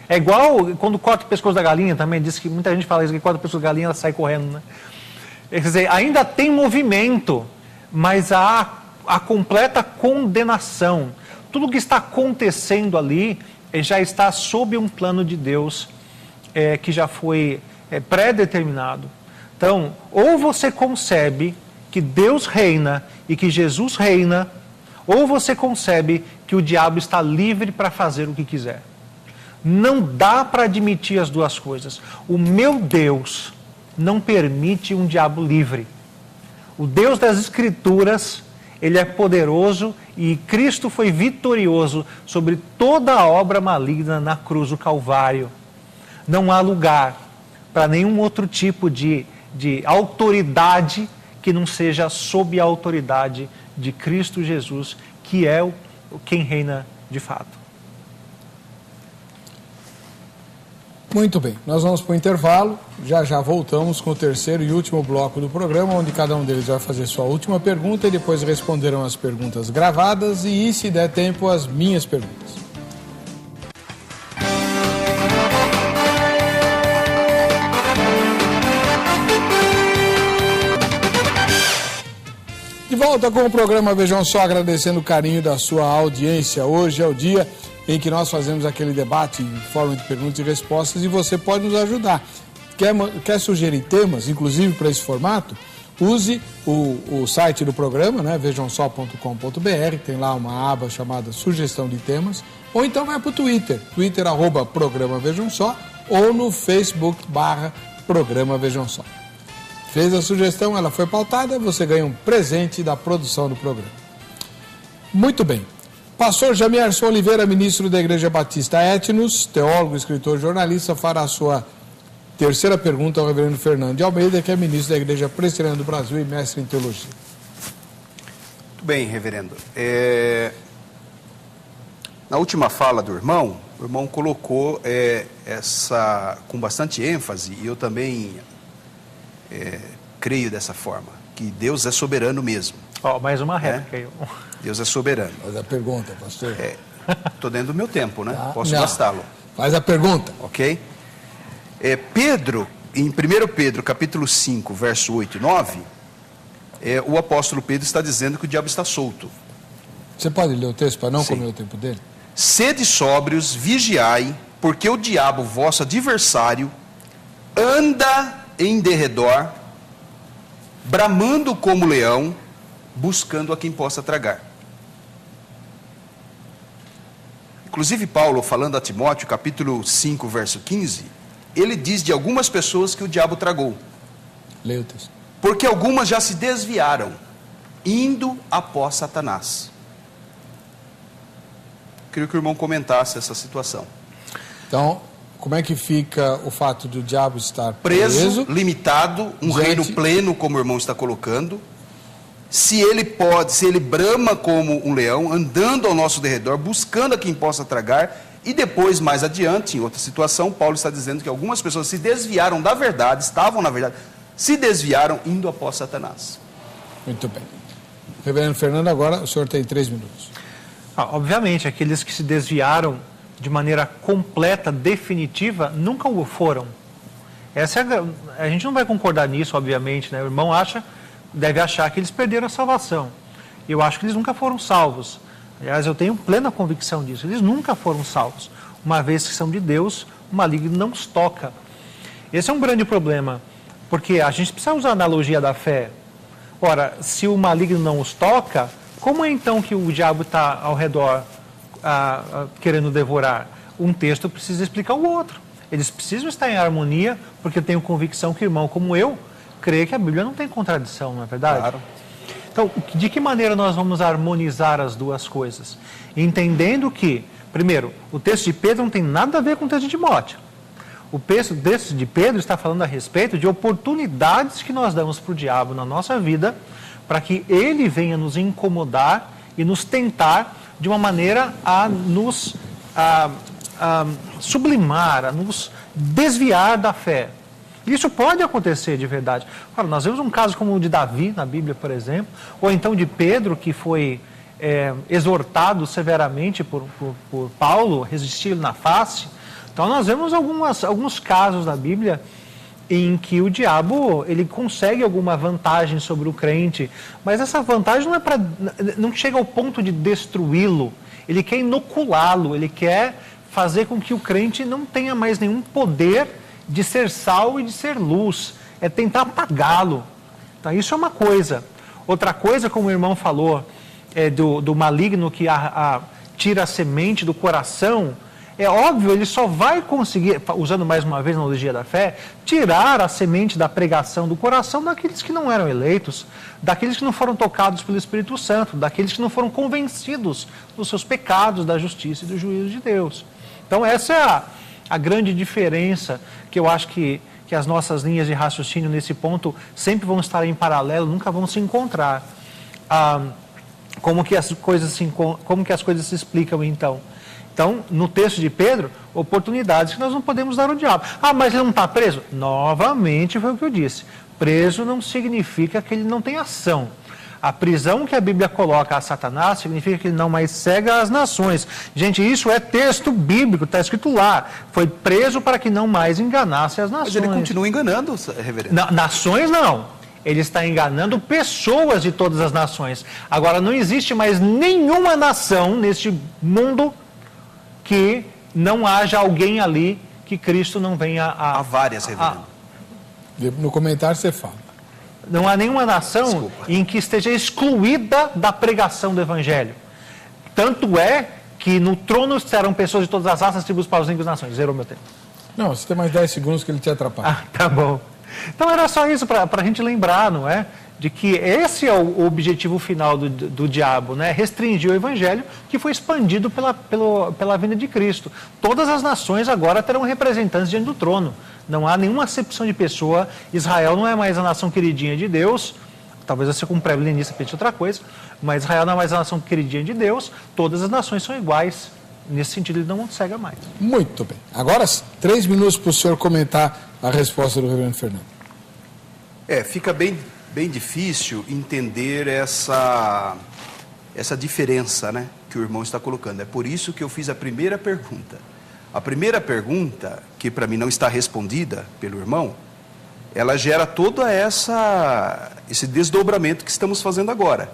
É igual quando corta o pescoço da galinha também, diz que muita gente fala isso, que corta o pescoço da galinha ela sai correndo, né? Quer dizer, ainda tem movimento, mas há a completa condenação. Tudo que está acontecendo ali já está sob um plano de Deus que já foi pré-determinado. Então, ou você concebe que Deus reina e que Jesus reina, ou você concebe que o diabo está livre para fazer o que quiser. Não dá para admitir as duas coisas. O meu Deus não permite um diabo livre. O Deus das Escrituras, ele é poderoso e Cristo foi vitorioso sobre toda a obra maligna na cruz do Calvário. Não há lugar para nenhum outro tipo de autoridade que não seja sob a autoridade de Cristo Jesus, que é quem reina de fato. Muito bem, nós vamos para o intervalo, já voltamos com o terceiro e último bloco do programa, onde cada um deles vai fazer sua última pergunta e depois responderão as perguntas gravadas e, se der tempo, as minhas perguntas. De volta com o programa Vejam Só, agradecendo o carinho da sua audiência. Hoje é o dia em que nós fazemos aquele debate em forma de perguntas e respostas e você pode nos ajudar. Quer sugerir temas, inclusive para esse formato? Use o site do programa, né, vejamsó.com.br, tem lá uma aba chamada Sugestão de Temas, ou então vai para o Twitter, @programa Vejam Só, ou no Facebook /programa Vejam Só. Fez a sugestão, ela foi pautada, você ganha um presente da produção do programa. Muito bem. Pastor Jamierson Oliveira, ministro da Igreja Batista Etnos, teólogo, escritor, jornalista, fará a sua terceira pergunta ao reverendo Fernando de Almeida, que é ministro da Igreja Presbiteriana do Brasil e mestre em teologia. Muito bem, reverendo. Na última fala do irmão, o irmão colocou essa com bastante ênfase, e eu também creio dessa forma, que Deus é soberano mesmo. Mais uma réplica aí. Deus é soberano. Faz a pergunta, pastor. Estou dentro do meu tempo, né? Tá. Posso gastá-lo. Faz a pergunta. Ok? Pedro, em 1 Pedro, capítulo 5, verso 8 e 9, o apóstolo Pedro está dizendo que o diabo está solto. Você pode ler o texto para não Sim. comer o tempo dele? Sede sóbrios, vigiai, porque o diabo, vosso adversário, anda em derredor, bramando como leão, buscando a quem possa tragar. Inclusive Paulo, falando a Timóteo, capítulo 5, verso 15, ele diz de algumas pessoas que o diabo tragou. Leia o texto. Porque algumas já se desviaram, indo após Satanás. Queria que o irmão comentasse essa situação. Então, como é que fica o fato do diabo estar preso, limitado, um reino pleno, como o irmão está colocando. Se ele brama como um leão, andando ao nosso derredor, buscando a quem possa tragar, e depois, mais adiante, em outra situação, Paulo está dizendo que algumas pessoas se desviaram da verdade, estavam na verdade, se desviaram indo após Satanás. Muito bem. Reverendo Fernando, agora o senhor tem 3 minutos. Obviamente, aqueles que se desviaram de maneira completa, definitiva, nunca o foram. A gente não vai concordar nisso, obviamente, né? O irmão deve achar que eles perderam a salvação. Eu acho que eles nunca foram salvos. Aliás, eu tenho plena convicção disso. Eles nunca foram salvos. Uma vez que são de Deus, o maligno não os toca. Esse é um grande problema, porque a gente precisa usar a analogia da fé. Ora, se o maligno não os toca, como é então que o diabo está ao redor querendo devorar? Um texto precisa explicar o outro. Eles precisam estar em harmonia, porque eu tenho convicção que irmão como eu crê que a Bíblia não tem contradição, não é verdade? Claro. Então, de que maneira nós vamos harmonizar as duas coisas? Entendendo que, primeiro, o texto de Pedro não tem nada a ver com o texto de Timóteo. O texto de Pedro está falando a respeito de oportunidades que nós damos para o diabo na nossa vida, para que ele venha nos incomodar e nos tentar de uma maneira a nos sublimar, a nos desviar da fé. Isso pode acontecer de verdade. Ora, nós vemos um caso como o de Davi, na Bíblia, por exemplo, ou então de Pedro, que foi exortado severamente por Paulo, resistir na face. Então, nós vemos alguns casos na Bíblia em que o diabo ele consegue alguma vantagem sobre o crente, mas essa vantagem não chega ao ponto de destruí-lo. Ele quer inoculá-lo, ele quer fazer com que o crente não tenha mais nenhum poder de ser sal e de ser luz, é tentar apagá-lo. Então, isso é uma coisa. Outra coisa, como o irmão falou, do maligno que tira a semente do coração, é óbvio, ele só vai conseguir, usando mais uma vez a analogia da fé, tirar a semente da pregação do coração daqueles que não eram eleitos, daqueles que não foram tocados pelo Espírito Santo, daqueles que não foram convencidos dos seus pecados, da justiça e do juízo de Deus. Então, essa é a grande diferença que eu acho que as nossas linhas de raciocínio nesse ponto sempre vão estar em paralelo, nunca vão se encontrar. Como que as coisas se explicam então? Então, no texto de Pedro, oportunidades que nós não podemos dar ao diabo. Mas ele não está preso? Novamente foi o que eu disse. Preso não significa que ele não tem ação. A prisão que a Bíblia coloca a Satanás significa que ele não mais cega as nações. Gente, isso é texto bíblico, está escrito lá. Foi preso para que não mais enganasse as nações. Mas ele continua enganando, reverendo. Nações não. Ele está enganando pessoas de todas as nações. Agora, não existe mais nenhuma nação neste mundo que não haja alguém ali que Cristo não venha a... Há várias, reverendo. No comentário você fala. Não há nenhuma nação em que esteja excluída da pregação do Evangelho. Tanto é que no trono estarão pessoas de todas as raças, tribos, povos, línguas e nações. Zerou meu tempo. Não, você tem mais 10 segundos que ele te atrapalha. Tá bom. Então era só isso para a gente lembrar, não é? De que esse é o objetivo final do diabo, né? Restringir o Evangelho, que foi expandido pela vinda de Cristo. Todas as nações agora terão representantes diante do trono. Não há nenhuma acepção de pessoa. Israel não é mais a nação queridinha de Deus. Talvez eu seja como pré-milenista pense outra coisa. Mas Israel não é mais a nação queridinha de Deus. Todas as nações são iguais. Nesse sentido, ele não cega mais. Muito bem. Agora, 3 minutos para o senhor comentar a resposta do reverendo Fernando. Fica bem difícil entender essa diferença, né, que o irmão está colocando. É por isso que eu fiz a primeira pergunta. A primeira pergunta, que para mim não está respondida pelo irmão, ela gera todo esse desdobramento que estamos fazendo agora.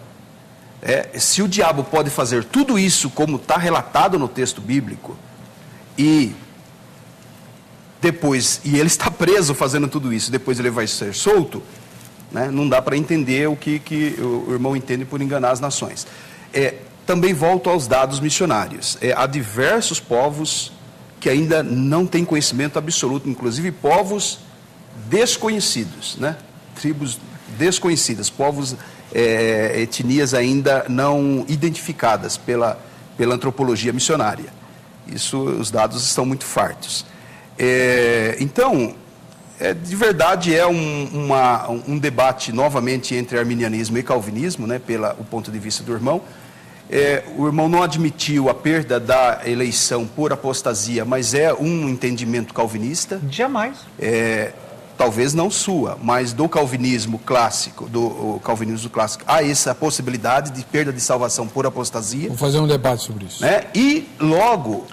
Se o diabo pode fazer tudo isso como está relatado no texto bíblico, e ele está preso fazendo tudo isso, depois ele vai ser solto, né? Não dá para entender o que o irmão entende por enganar as nações. Também volto aos dados missionários. Há diversos povos que ainda não têm conhecimento absoluto, inclusive povos desconhecidos, né? Tribos desconhecidas, povos, etnias ainda não identificadas pela antropologia missionária. Os dados estão muito fartos. Então, de verdade é um debate novamente entre arminianismo e calvinismo, né, pelo ponto de vista do irmão. O irmão não admitiu a perda da eleição por apostasia, mas é um entendimento calvinista. Jamais. Talvez não sua, mas do calvinismo clássico, há essa possibilidade de perda de salvação por apostasia. Vamos fazer um debate sobre isso. Né? E logo,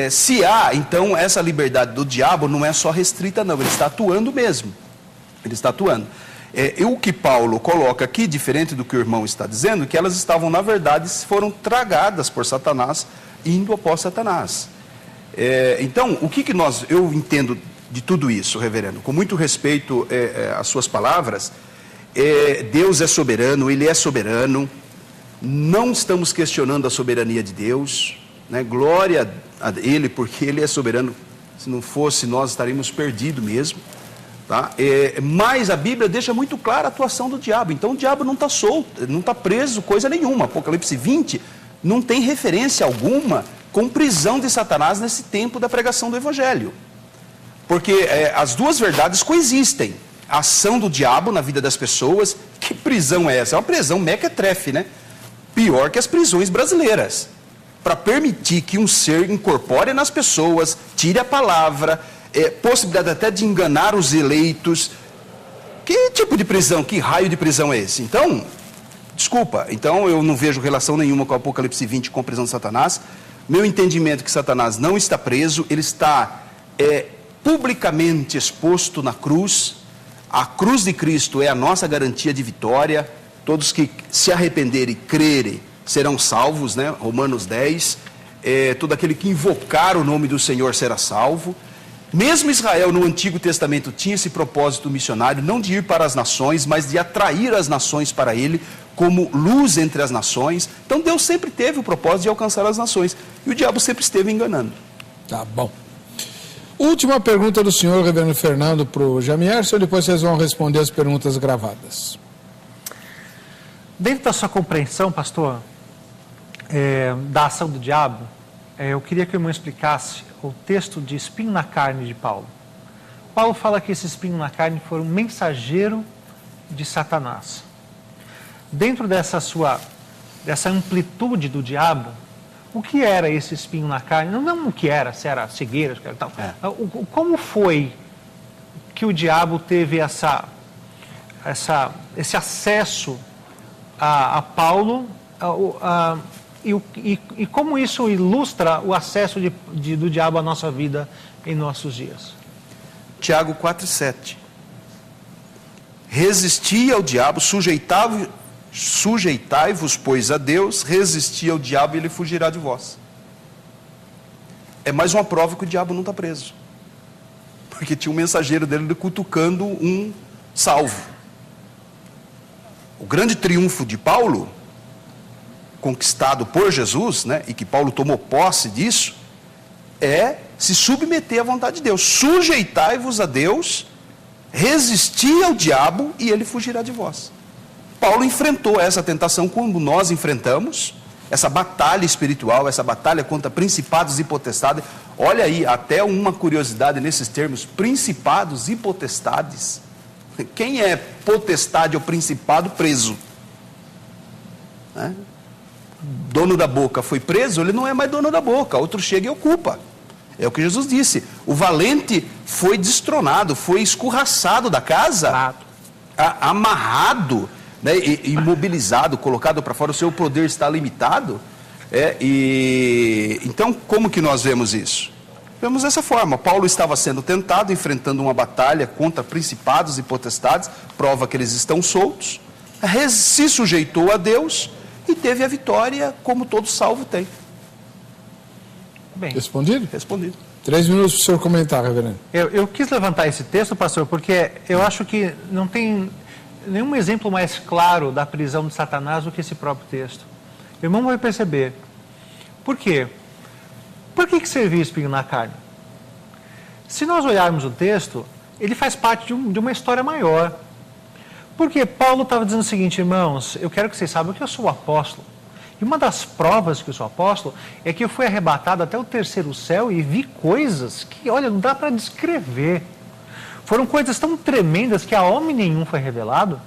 se há, então, essa liberdade do diabo não é só restrita, não, ele está atuando mesmo. Ele está atuando. O que Paulo coloca aqui, diferente do que o irmão está dizendo, que elas estavam, na verdade, foram tragadas por Satanás, indo após Satanás. Então, o que eu entendo de tudo isso, reverendo, com muito respeito às suas palavras, Deus é soberano, Ele é soberano, não estamos questionando a soberania de Deus, né? Glória a Ele, porque Ele é soberano, se não fosse nós estaríamos perdidos mesmo, tá? Mas a Bíblia deixa muito clara a atuação do diabo, então o diabo não está solto, não está preso coisa nenhuma. Apocalipse 20 não tem referência alguma com prisão de Satanás nesse tempo da pregação do Evangelho. Porque as duas verdades coexistem. A ação do diabo na vida das pessoas, que prisão é essa? É uma prisão mequetrefe, né? Pior que as prisões brasileiras. Para permitir que um ser incorpore nas pessoas, tire a palavra, possibilidade até de enganar os eleitos. Que tipo de prisão, que raio de prisão é esse? Então, desculpa, então eu não vejo relação nenhuma com o Apocalipse 20 com a prisão de Satanás. Meu entendimento é que Satanás não está preso, ele está publicamente exposto na cruz. A cruz de Cristo é a nossa garantia de vitória. Todos que se arrependerem e crerem serão salvos, né? Romanos 10. Todo aquele que invocar o nome do Senhor será salvo. Mesmo Israel no Antigo Testamento tinha esse propósito missionário, não de ir para as nações, mas de atrair as nações para ele como luz entre as nações. Então Deus sempre teve o propósito de alcançar as nações, e o diabo sempre esteve enganando. Tá bom. Última pergunta do senhor, reverendo Fernando, para o Jamierson, depois vocês vão responder as perguntas gravadas. Dentro da sua compreensão, pastor, da ação do diabo, eu queria que o irmão explicasse o texto de espinho na carne de Paulo. Paulo fala que esse espinho na carne foi um mensageiro de Satanás. Dentro dessa amplitude do diabo, o que era esse espinho na carne? Não o que era, se era cegueira, se era tal. Como foi que o diabo teve esse acesso a Paulo e como isso ilustra o acesso do diabo à nossa vida em nossos dias? Tiago 4,7. Resisti ao diabo, sujeitai-vos, pois, a Deus, resisti ao diabo e ele fugirá de vós. É mais uma prova que o diabo não está preso. Porque tinha um mensageiro dele cutucando um salvo. O grande triunfo de Paulo, conquistado por Jesus, né, e que Paulo tomou posse disso, é se submeter à vontade de Deus. Sujeitai-vos a Deus, resisti ao diabo e ele fugirá de vós. Paulo enfrentou essa tentação como nós enfrentamos, essa batalha espiritual, essa batalha contra principados e potestades. Olha aí, até uma curiosidade nesses termos, principados e potestades. Quem é potestade ou principado preso? Dono da boca foi preso, ele não é mais dono da boca, outro chega e ocupa. É o que Jesus disse, o valente foi destronado, foi escorraçado da casa, amarrado, né, imobilizado, colocado para fora, o seu poder está limitado. Então, como que nós vemos isso? Vemos dessa forma, Paulo estava sendo tentado, enfrentando uma batalha contra principados e potestades, prova que eles estão soltos, se sujeitou a Deus e teve a vitória como todo salvo tem. Bem, respondido? Respondido. 3 minutos para o senhor comentar, reverendo. Eu quis levantar esse texto, pastor, porque eu acho que não tem nenhum exemplo mais claro da prisão de Satanás do que esse próprio texto. O irmão vai perceber. Por quê? Por que servia o espinho na carne? Se nós olharmos o texto, ele faz parte de uma história maior. Porque Paulo estava dizendo o seguinte, irmãos, eu quero que vocês saibam que eu sou o apóstolo. E uma das provas que eu sou apóstolo é que eu fui arrebatado até o terceiro céu e vi coisas que, olha, não dá para descrever. Foram coisas tão tremendas que a homem nenhum foi revelado,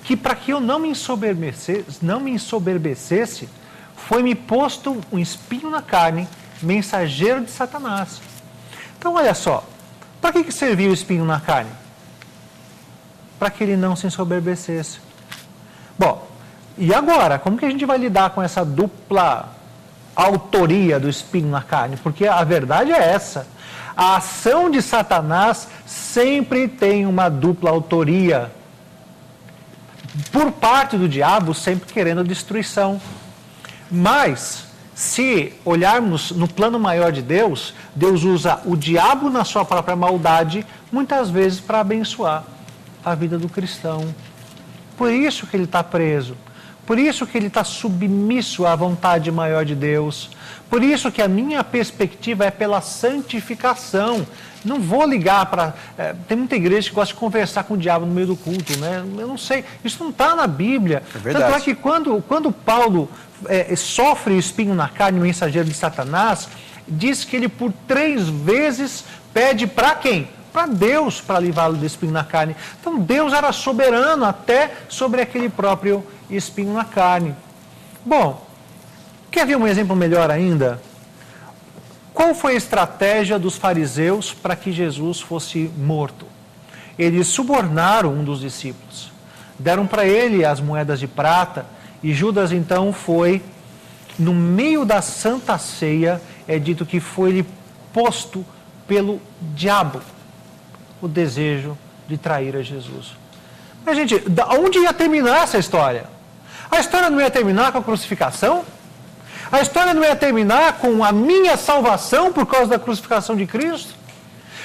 que para que eu não me ensoberbecesse, foi-me posto um espinho na carne, mensageiro de Satanás. Então, olha só, para que servia o espinho na carne? Para que ele não se ensoberbecesse. Bom, e agora, como que a gente vai lidar com essa dupla autoria do espinho na carne? Porque a verdade é essa. A ação de Satanás sempre tem uma dupla autoria. Por parte do diabo, sempre querendo a destruição. Mas, se olharmos no plano maior de Deus, Deus usa o diabo na sua própria maldade, muitas vezes para abençoar a vida do cristão. Por isso que ele está preso. Por isso que ele está submisso à vontade maior de Deus. Por isso que a minha perspectiva é pela santificação. Não vou ligar para... tem muita igreja que gosta de conversar com o diabo no meio do culto, né? Eu não sei, isso não está na Bíblia. É verdade. Tanto é que quando Paulo sofre o espinho na carne, o mensageiro de Satanás, diz que ele por 3 vezes pede para quem? Para Deus, para livrá-lo do espinho na carne. Então Deus era soberano até sobre aquele próprio espinho na carne. Bom, quer ver um exemplo melhor ainda? Qual foi a estratégia dos fariseus para que Jesus fosse morto? Eles subornaram um dos discípulos. Deram para ele as moedas de prata e Judas então foi, no meio da Santa Ceia, é dito que foi ele posto pelo diabo o desejo de trair a Jesus. Mas, gente, onde ia terminar essa história? A história não ia terminar com a crucificação? A história não ia terminar com a minha salvação por causa da crucificação de Cristo?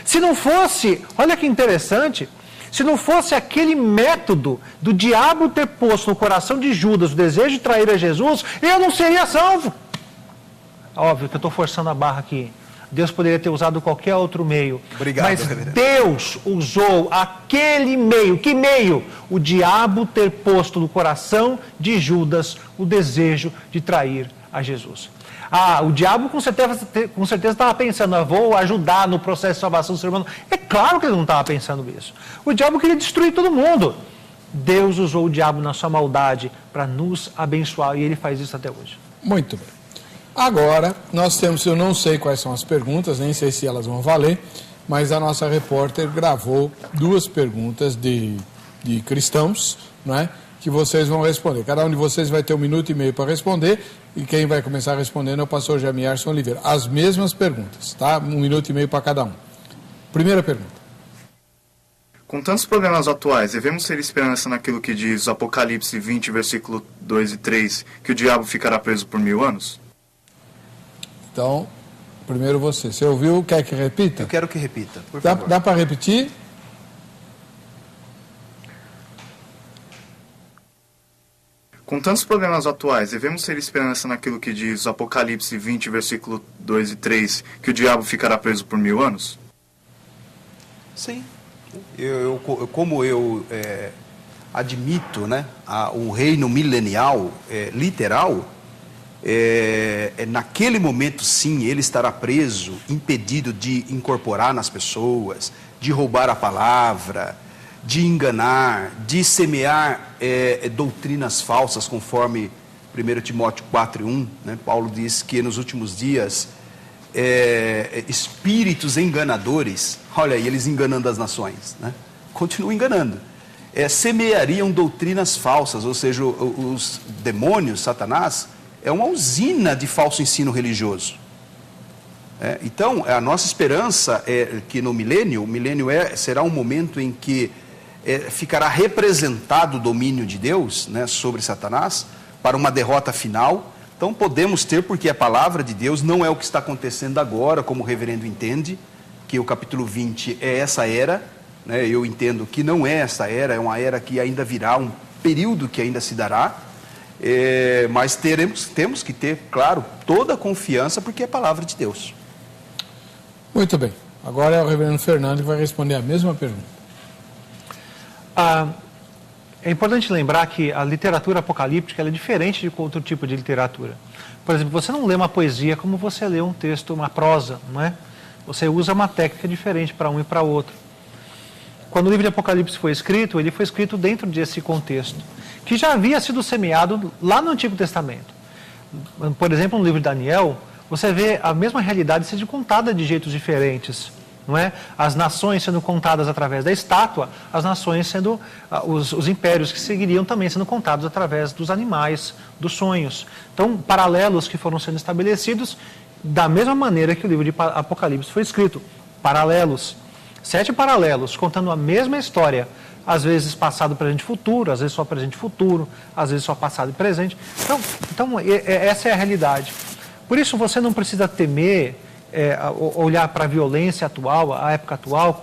Se não fosse, olha que interessante, se não fosse aquele método do diabo ter posto no coração de Judas o desejo de trair a Jesus, eu não seria salvo. Óbvio que eu estou forçando a barra aqui. Deus poderia ter usado qualquer outro meio. Obrigado, mas reverendo. Deus usou aquele meio. Que meio? O diabo ter posto no coração de Judas o desejo de trair a Jesus. O diabo com certeza estava pensando, eu vou ajudar no processo de salvação do ser humano. É claro que ele não estava pensando isso. O diabo queria destruir todo mundo. Deus usou o diabo na sua maldade para nos abençoar e ele faz isso até hoje. Muito bem. Agora, nós temos, eu não sei quais são as perguntas, nem sei se elas vão valer, mas a nossa repórter gravou 2 perguntas de cristãos, não é? Que vocês vão responder. Cada um de vocês vai ter 1 minuto e meio para responder, e quem vai começar respondendo é o pastor Jamierson Oliveira. As mesmas perguntas, tá? 1 minuto e meio para cada um. Primeira pergunta. Com tantos problemas atuais, devemos ter esperança naquilo que diz Apocalipse 20, versículo 2 e 3, que o diabo ficará preso por 1000 anos? Então, primeiro você. Você ouviu? Quer que repita? Eu quero que repita, por favor. Dá para repetir? Com tantos problemas atuais, devemos ter esperança naquilo que diz Apocalipse 20, versículo 2 e 3, que o diabo ficará preso por 1000 anos? Sim. Como eu admito, né, o reino milenial literal, naquele momento sim, ele estará preso, impedido de incorporar nas pessoas, de roubar a palavra, de enganar, de semear doutrinas falsas, conforme 1 Timóteo 4:1, né? Paulo diz que nos últimos dias espíritos enganadores, olha aí, eles enganando as nações, né? Continuam enganando, semeariam doutrinas falsas, ou seja, os demônios, Satanás, é uma usina de falso ensino religioso. Então, a nossa esperança é que no milênio, será um momento em que ficará representado o domínio de Deus, né, sobre Satanás, para uma derrota final. Então, podemos ter, porque a palavra de Deus não é o que está acontecendo agora, como o reverendo entende, que o capítulo 20 é essa era, né, eu entendo que não é essa era, é uma era que ainda virá, um período que ainda se dará, mas temos que ter, claro, toda a confiança, porque é a palavra de Deus. Muito bem. Agora é o reverendo Fernando que vai responder a mesma pergunta. É importante lembrar que a literatura apocalíptica ela é diferente de outro tipo de literatura. Por exemplo, você não lê uma poesia como você lê um texto, uma prosa, não é? Você usa uma técnica diferente para um e para outro. Quando o livro de Apocalipse foi escrito, ele foi escrito dentro desse contexto, que já havia sido semeado lá no Antigo Testamento. Por exemplo, no livro de Daniel, você vê a mesma realidade sendo contada de jeitos diferentes. Não é? As nações sendo contadas através da estátua, as nações sendo, os impérios que seguiriam também sendo contados através dos animais, dos sonhos. Então, paralelos que foram sendo estabelecidos da mesma maneira que o livro de Apocalipse foi escrito. Paralelos. 7 paralelos, contando a mesma história. Às vezes passado, presente e futuro, às vezes só presente e futuro, às vezes só passado e presente. Então essa é a realidade. Por isso, você não precisa temer olhar para a violência atual, a época atual,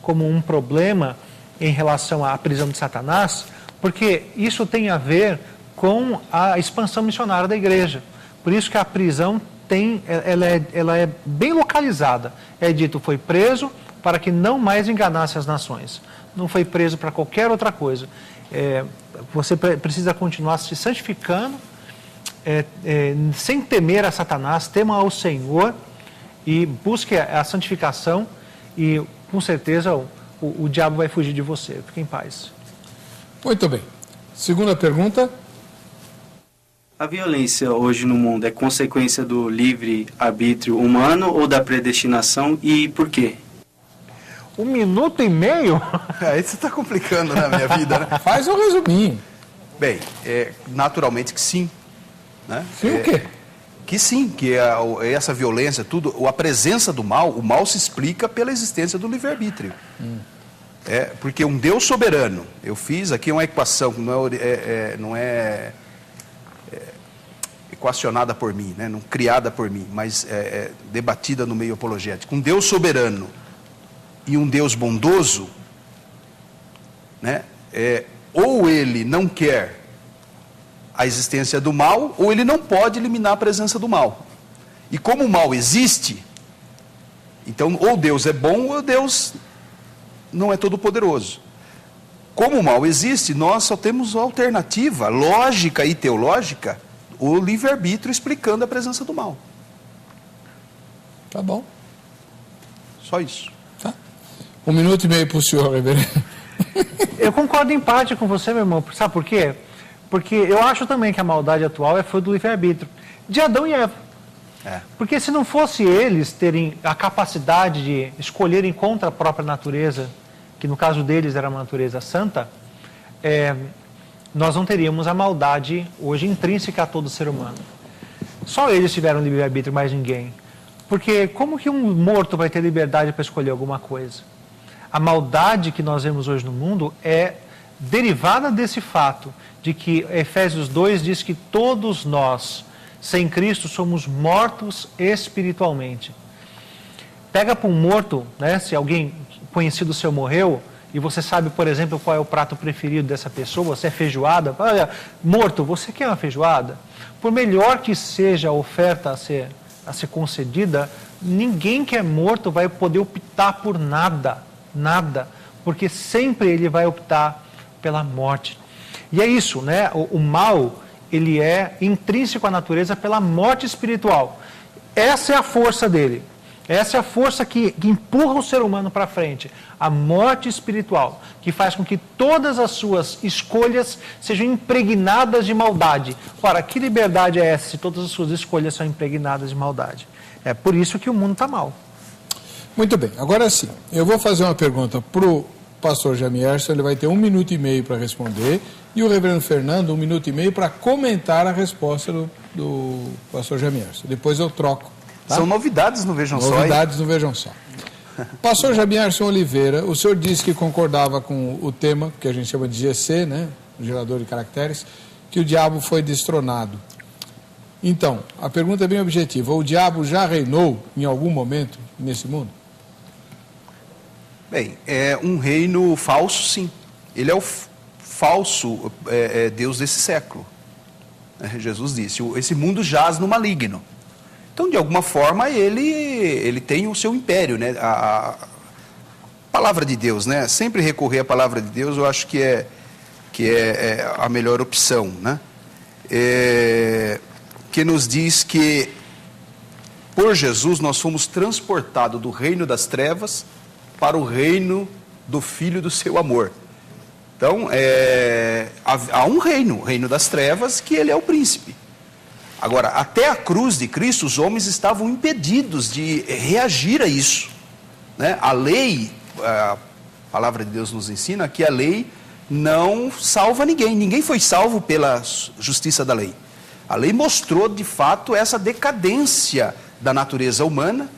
como um problema em relação à prisão de Satanás, porque isso tem a ver com a expansão missionária da igreja. Por isso que a prisão ela é bem localizada. É dito, foi preso para que não mais enganasse as nações. Não foi preso para qualquer outra coisa. Você precisa continuar se santificando, sem temer a Satanás, tema ao Senhor, e busque a santificação e, com certeza, o diabo vai fugir de você. Fique em paz. Muito bem. Segunda pergunta. A violência hoje no mundo é consequência do livre-arbítrio humano ou da predestinação, e por quê? 1 minuto e meio? Aí você está complicando na minha vida, né? Faz um resuminho. Bem, naturalmente que sim. Né? Sim, o quê? Que sim, que essa violência, tudo, a presença do mal, o mal se explica pela existência do livre-arbítrio. Porque um Deus soberano, eu fiz aqui uma equação que não é equacionada por mim, né? Não criada por mim, mas debatida no meio apologético. Um Deus soberano e um Deus bondoso, né? Ou ele não quer a existência do mal, ou ele não pode eliminar a presença do mal. E como o mal existe, então ou Deus é bom ou Deus não é todo-poderoso. Como o mal existe, nós só temos alternativa lógica e teológica, o livre-arbítrio explicando a presença do mal. Tá bom. Só isso. Tá. 1 minuto e meio para o senhor, reverendo. Eu concordo em parte com você, meu irmão. Sabe por quê? Porque eu acho também que a maldade atual é fruto do livre-arbítrio de Adão e Eva. Porque se não fosse eles terem a capacidade de escolherem contra a própria natureza, que no caso deles era uma natureza santa, nós não teríamos a maldade hoje intrínseca a todo ser humano. Só eles tiveram livre-arbítrio, mais ninguém. Porque como que um morto vai ter liberdade para escolher alguma coisa? A maldade que nós vemos hoje no mundo é derivada desse fato de que Efésios 2 diz que todos nós, sem Cristo, somos mortos espiritualmente. Pega para um morto, né, se alguém conhecido seu morreu, e você sabe, por exemplo, qual é o prato preferido dessa pessoa, se é feijoada, olha, morto, você quer uma feijoada? Por melhor que seja a oferta a ser concedida, ninguém que é morto vai poder optar por nada, porque sempre ele vai optar pela morte. E é isso, né? O mal, ele é intrínseco à natureza pela morte espiritual. Essa é a força dele. Essa é a força que empurra o ser humano para frente. A morte espiritual, que faz com que todas as suas escolhas sejam impregnadas de maldade. Ora, que liberdade é essa se todas as suas escolhas são impregnadas de maldade? É por isso que o mundo está mal. Muito bem, agora sim, eu vou fazer uma pergunta para o pastor Jamierson, ele vai ter 1 minuto e meio para responder, e o reverendo Fernando 1 minuto e meio para comentar a resposta do pastor Jamierson. Depois eu troco. Tá? São novidades no Vejam Só. Novidades no Vejam Só. Pastor Jamierson Oliveira, o senhor disse que concordava com o tema, que a gente chama de GC, né? Gerador de caracteres, que o diabo foi destronado. Então, a pergunta é bem objetiva. O diabo já reinou em algum momento nesse mundo? Bem, é um reino falso, sim. Ele é o falso Deus desse século. Jesus disse, esse mundo jaz no maligno. Então, de alguma forma, ele tem o seu império, né? A palavra de Deus, né? Sempre recorrer à palavra de Deus, eu acho que que é a melhor opção, né? Que nos diz que por Jesus nós fomos transportados do reino das trevas para o reino do Filho do seu amor. Então, há um reino, o reino das trevas, que ele é o príncipe. Agora, até a cruz de Cristo, os homens estavam impedidos de reagir a isso, né? A lei, a palavra de Deus nos ensina que a lei não salva ninguém. Ninguém foi salvo pela justiça da lei. A lei mostrou, de fato, essa decadência da natureza humana,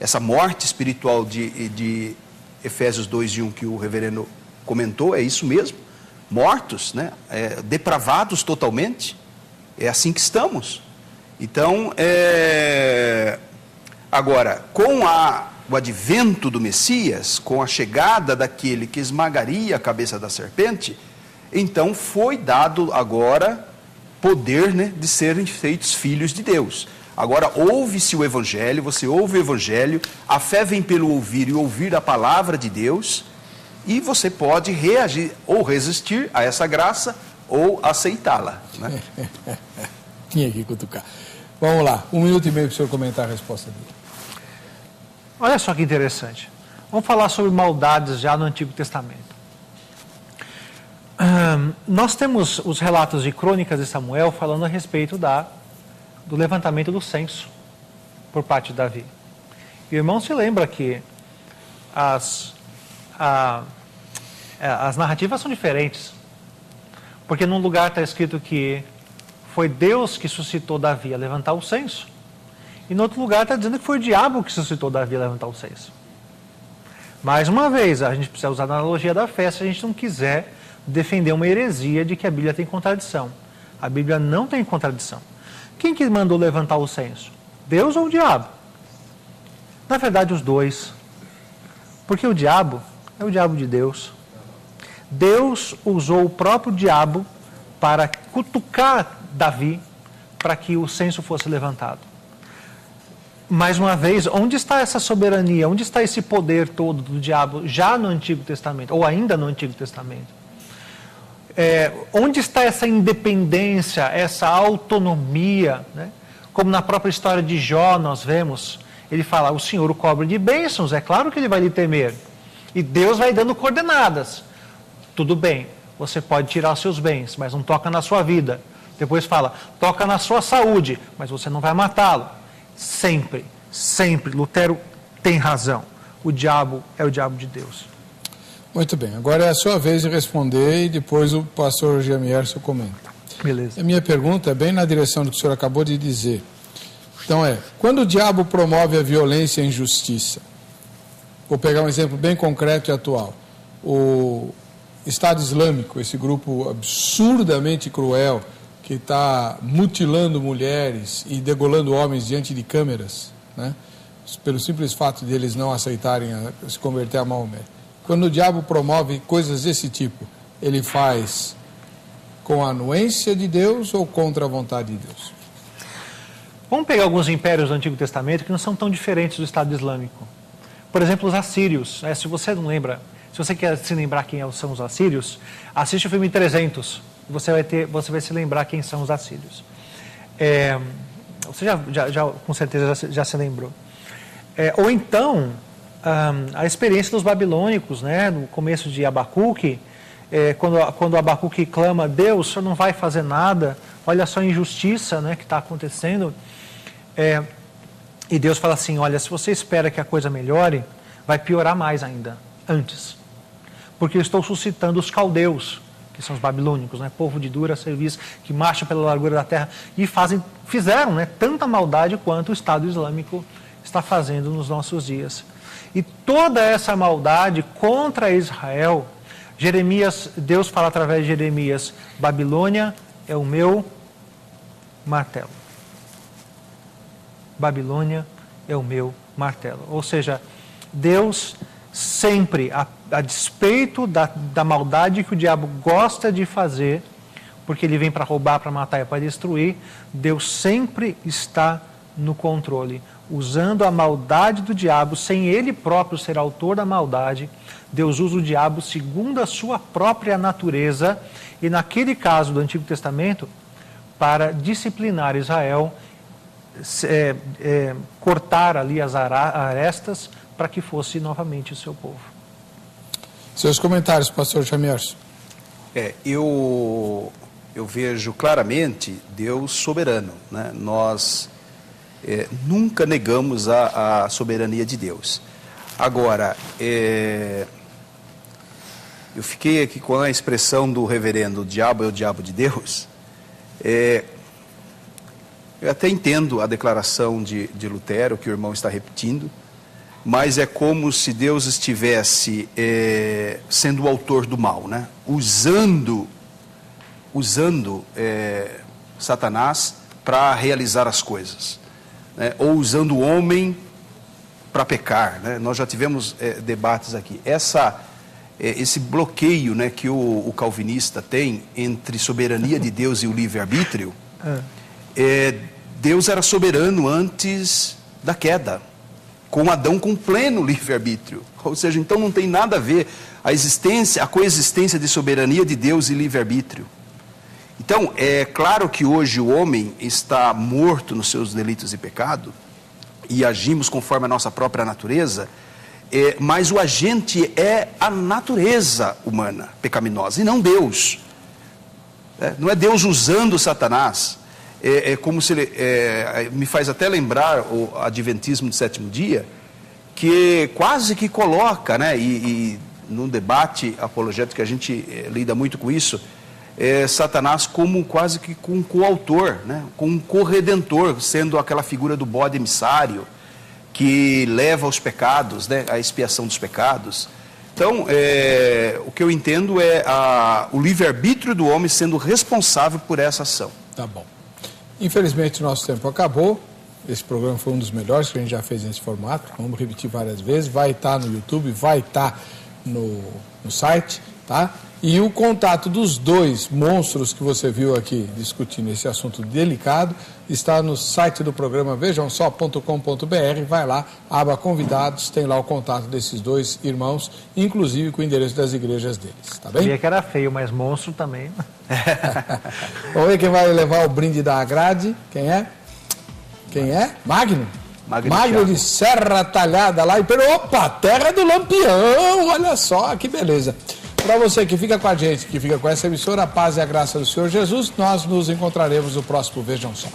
essa morte espiritual de Efésios 2:1 que o reverendo comentou, é isso mesmo. Mortos, né? Depravados totalmente. É assim que estamos. Então, agora, com o advento do Messias, com a chegada daquele que esmagaria a cabeça da serpente, então foi dado agora poder, né, de serem feitos filhos de Deus. Agora, ouve-se o Evangelho, você ouve o Evangelho, a fé vem pelo ouvir e ouvir a palavra de Deus, e você pode reagir ou resistir a essa graça ou aceitá-la, né? Tinha que cutucar. Vamos lá, 1 minuto e meio para o senhor comentar a resposta dele. Olha só que interessante. Vamos falar sobre maldades já no Antigo Testamento. Nós temos os relatos de Crônicas de Samuel falando a respeito do levantamento do censo por parte de Davi. E o irmão se lembra que as narrativas são diferentes. Porque num lugar está escrito que foi Deus que suscitou Davi a levantar o censo. E no outro lugar está dizendo que foi o diabo que suscitou Davi a levantar o censo. Mais uma vez, a gente precisa usar a analogia da fé se a gente não quiser defender uma heresia de que a Bíblia tem contradição. A Bíblia não tem contradição. Quem que mandou levantar o censo? Deus ou o diabo? Na verdade, os dois. Porque o diabo é o diabo de Deus. Deus usou o próprio diabo para cutucar Davi para que o censo fosse levantado. Mais uma vez, onde está essa soberania? Onde está esse poder todo do diabo já no Antigo Testamento, ou ainda no Antigo Testamento? Onde está essa independência, essa autonomia, né? Como na própria história de Jó nós vemos, ele fala, o Senhor o cobre de bênçãos, é claro que ele vai lhe temer. E Deus vai dando coordenadas. Tudo bem, você pode tirar os seus bens, mas não toca na sua vida. Depois fala, toca na sua saúde, mas você não vai matá-lo. Sempre, sempre, Lutero tem razão. O diabo é o diabo de Deus. Muito bem, agora é a sua vez de responder e depois o pastor Jamierson comenta. Beleza. A minha pergunta é bem na direção do que o senhor acabou de dizer. Então quando o diabo promove a violência e a injustiça, vou pegar um exemplo bem concreto e atual. O Estado Islâmico, esse grupo absurdamente cruel, que está mutilando mulheres e degolando homens diante de câmeras, né? Pelo simples fato de eles não aceitarem se converter a Maomé. Quando o diabo promove coisas desse tipo, ele faz com a anuência de Deus ou contra a vontade de Deus? Vamos pegar alguns impérios do Antigo Testamento que não são tão diferentes do Estado Islâmico. Por exemplo, os assírios. Se você não lembra, se você quer se lembrar quem são os assírios, assiste o filme 300. Você vai se lembrar quem são os assírios. Você já com certeza já se lembrou. Ou então, a experiência dos babilônicos, né, no começo de Abacuque, quando Abacuque clama, Deus, o Senhor não vai fazer nada, olha só a injustiça, né, que está acontecendo. E Deus fala assim, olha, se você espera que a coisa melhore, vai piorar mais ainda, antes. Porque eu estou suscitando os caldeus, que são os babilônicos, né, povo de dura serviço, que marcham pela largura da terra, e fizeram, né, tanta maldade quanto o Estado Islâmico está fazendo nos nossos dias. E toda essa maldade contra Israel, Deus fala através de Jeremias, Babilônia é o meu martelo. Babilônia é o meu martelo. Ou seja, Deus sempre, a despeito da maldade que o diabo gosta de fazer, porque ele vem para roubar, para matar e para destruir, Deus sempre está no controle. usando a maldade do diabo, sem ele próprio ser autor da maldade, Deus usa o diabo segundo a sua própria natureza, e naquele caso do Antigo Testamento, para disciplinar Israel, cortar ali as arestas para que fosse novamente o seu povo. Seus comentários, pastor Jamierson. Eu vejo claramente Deus soberano, né? Nós nunca negamos a soberania de Deus. Agora, eu fiquei aqui com a expressão do reverendo, o diabo é o diabo de Deus. Eu até entendo a declaração de Lutero, que o irmão está repetindo, mas é como se Deus estivesse sendo o autor do mal, né? Usando Satanás para realizar as coisas, né? Ou usando o homem para pecar, né? Nós já tivemos debates aqui. Esse bloqueio, né, que o calvinista tem entre soberania de Deus e o livre-arbítrio, Deus era soberano antes da queda, com Adão com pleno livre-arbítrio. Ou seja, então não tem nada a ver a coexistência de soberania de Deus e livre-arbítrio. Então, é claro que hoje o homem está morto nos seus delitos e pecado, e agimos conforme a nossa própria natureza, mas o agente é a natureza humana pecaminosa, e não Deus. Não é Deus usando Satanás. É como se ele... me faz até lembrar o adventismo do sétimo dia, que quase que coloca, né, e no debate apologético que a gente lida muito com isso, Satanás como quase que com um coautor, né, com um corredentor, sendo aquela figura do bode emissário, que leva aos pecados, né, a expiação dos pecados. Então, o que eu entendo é o livre-arbítrio do homem sendo responsável por essa ação. Tá bom. Infelizmente, nosso tempo acabou. Esse programa foi um dos melhores que a gente já fez nesse formato. Vamos repetir várias vezes. Vai estar no YouTube, vai estar no site, tá? E o contato dos dois monstros que você viu aqui discutindo esse assunto delicado está no site do programa vejamsó.com.br. Vai lá, aba convidados, tem lá o contato desses dois irmãos, inclusive com o endereço das igrejas deles, tá bem? Sabia que era feio, mas monstro também. Vamos ver quem vai levar o brinde da grade. Quem é? Quem é? Magno? Magno de Serra Talhada lá. Opa, terra do Lampião, olha só que beleza. Para você que fica com a gente, que fica com essa emissora, a paz e a graça do Senhor Jesus, nós nos encontraremos no próximo Vejam Só.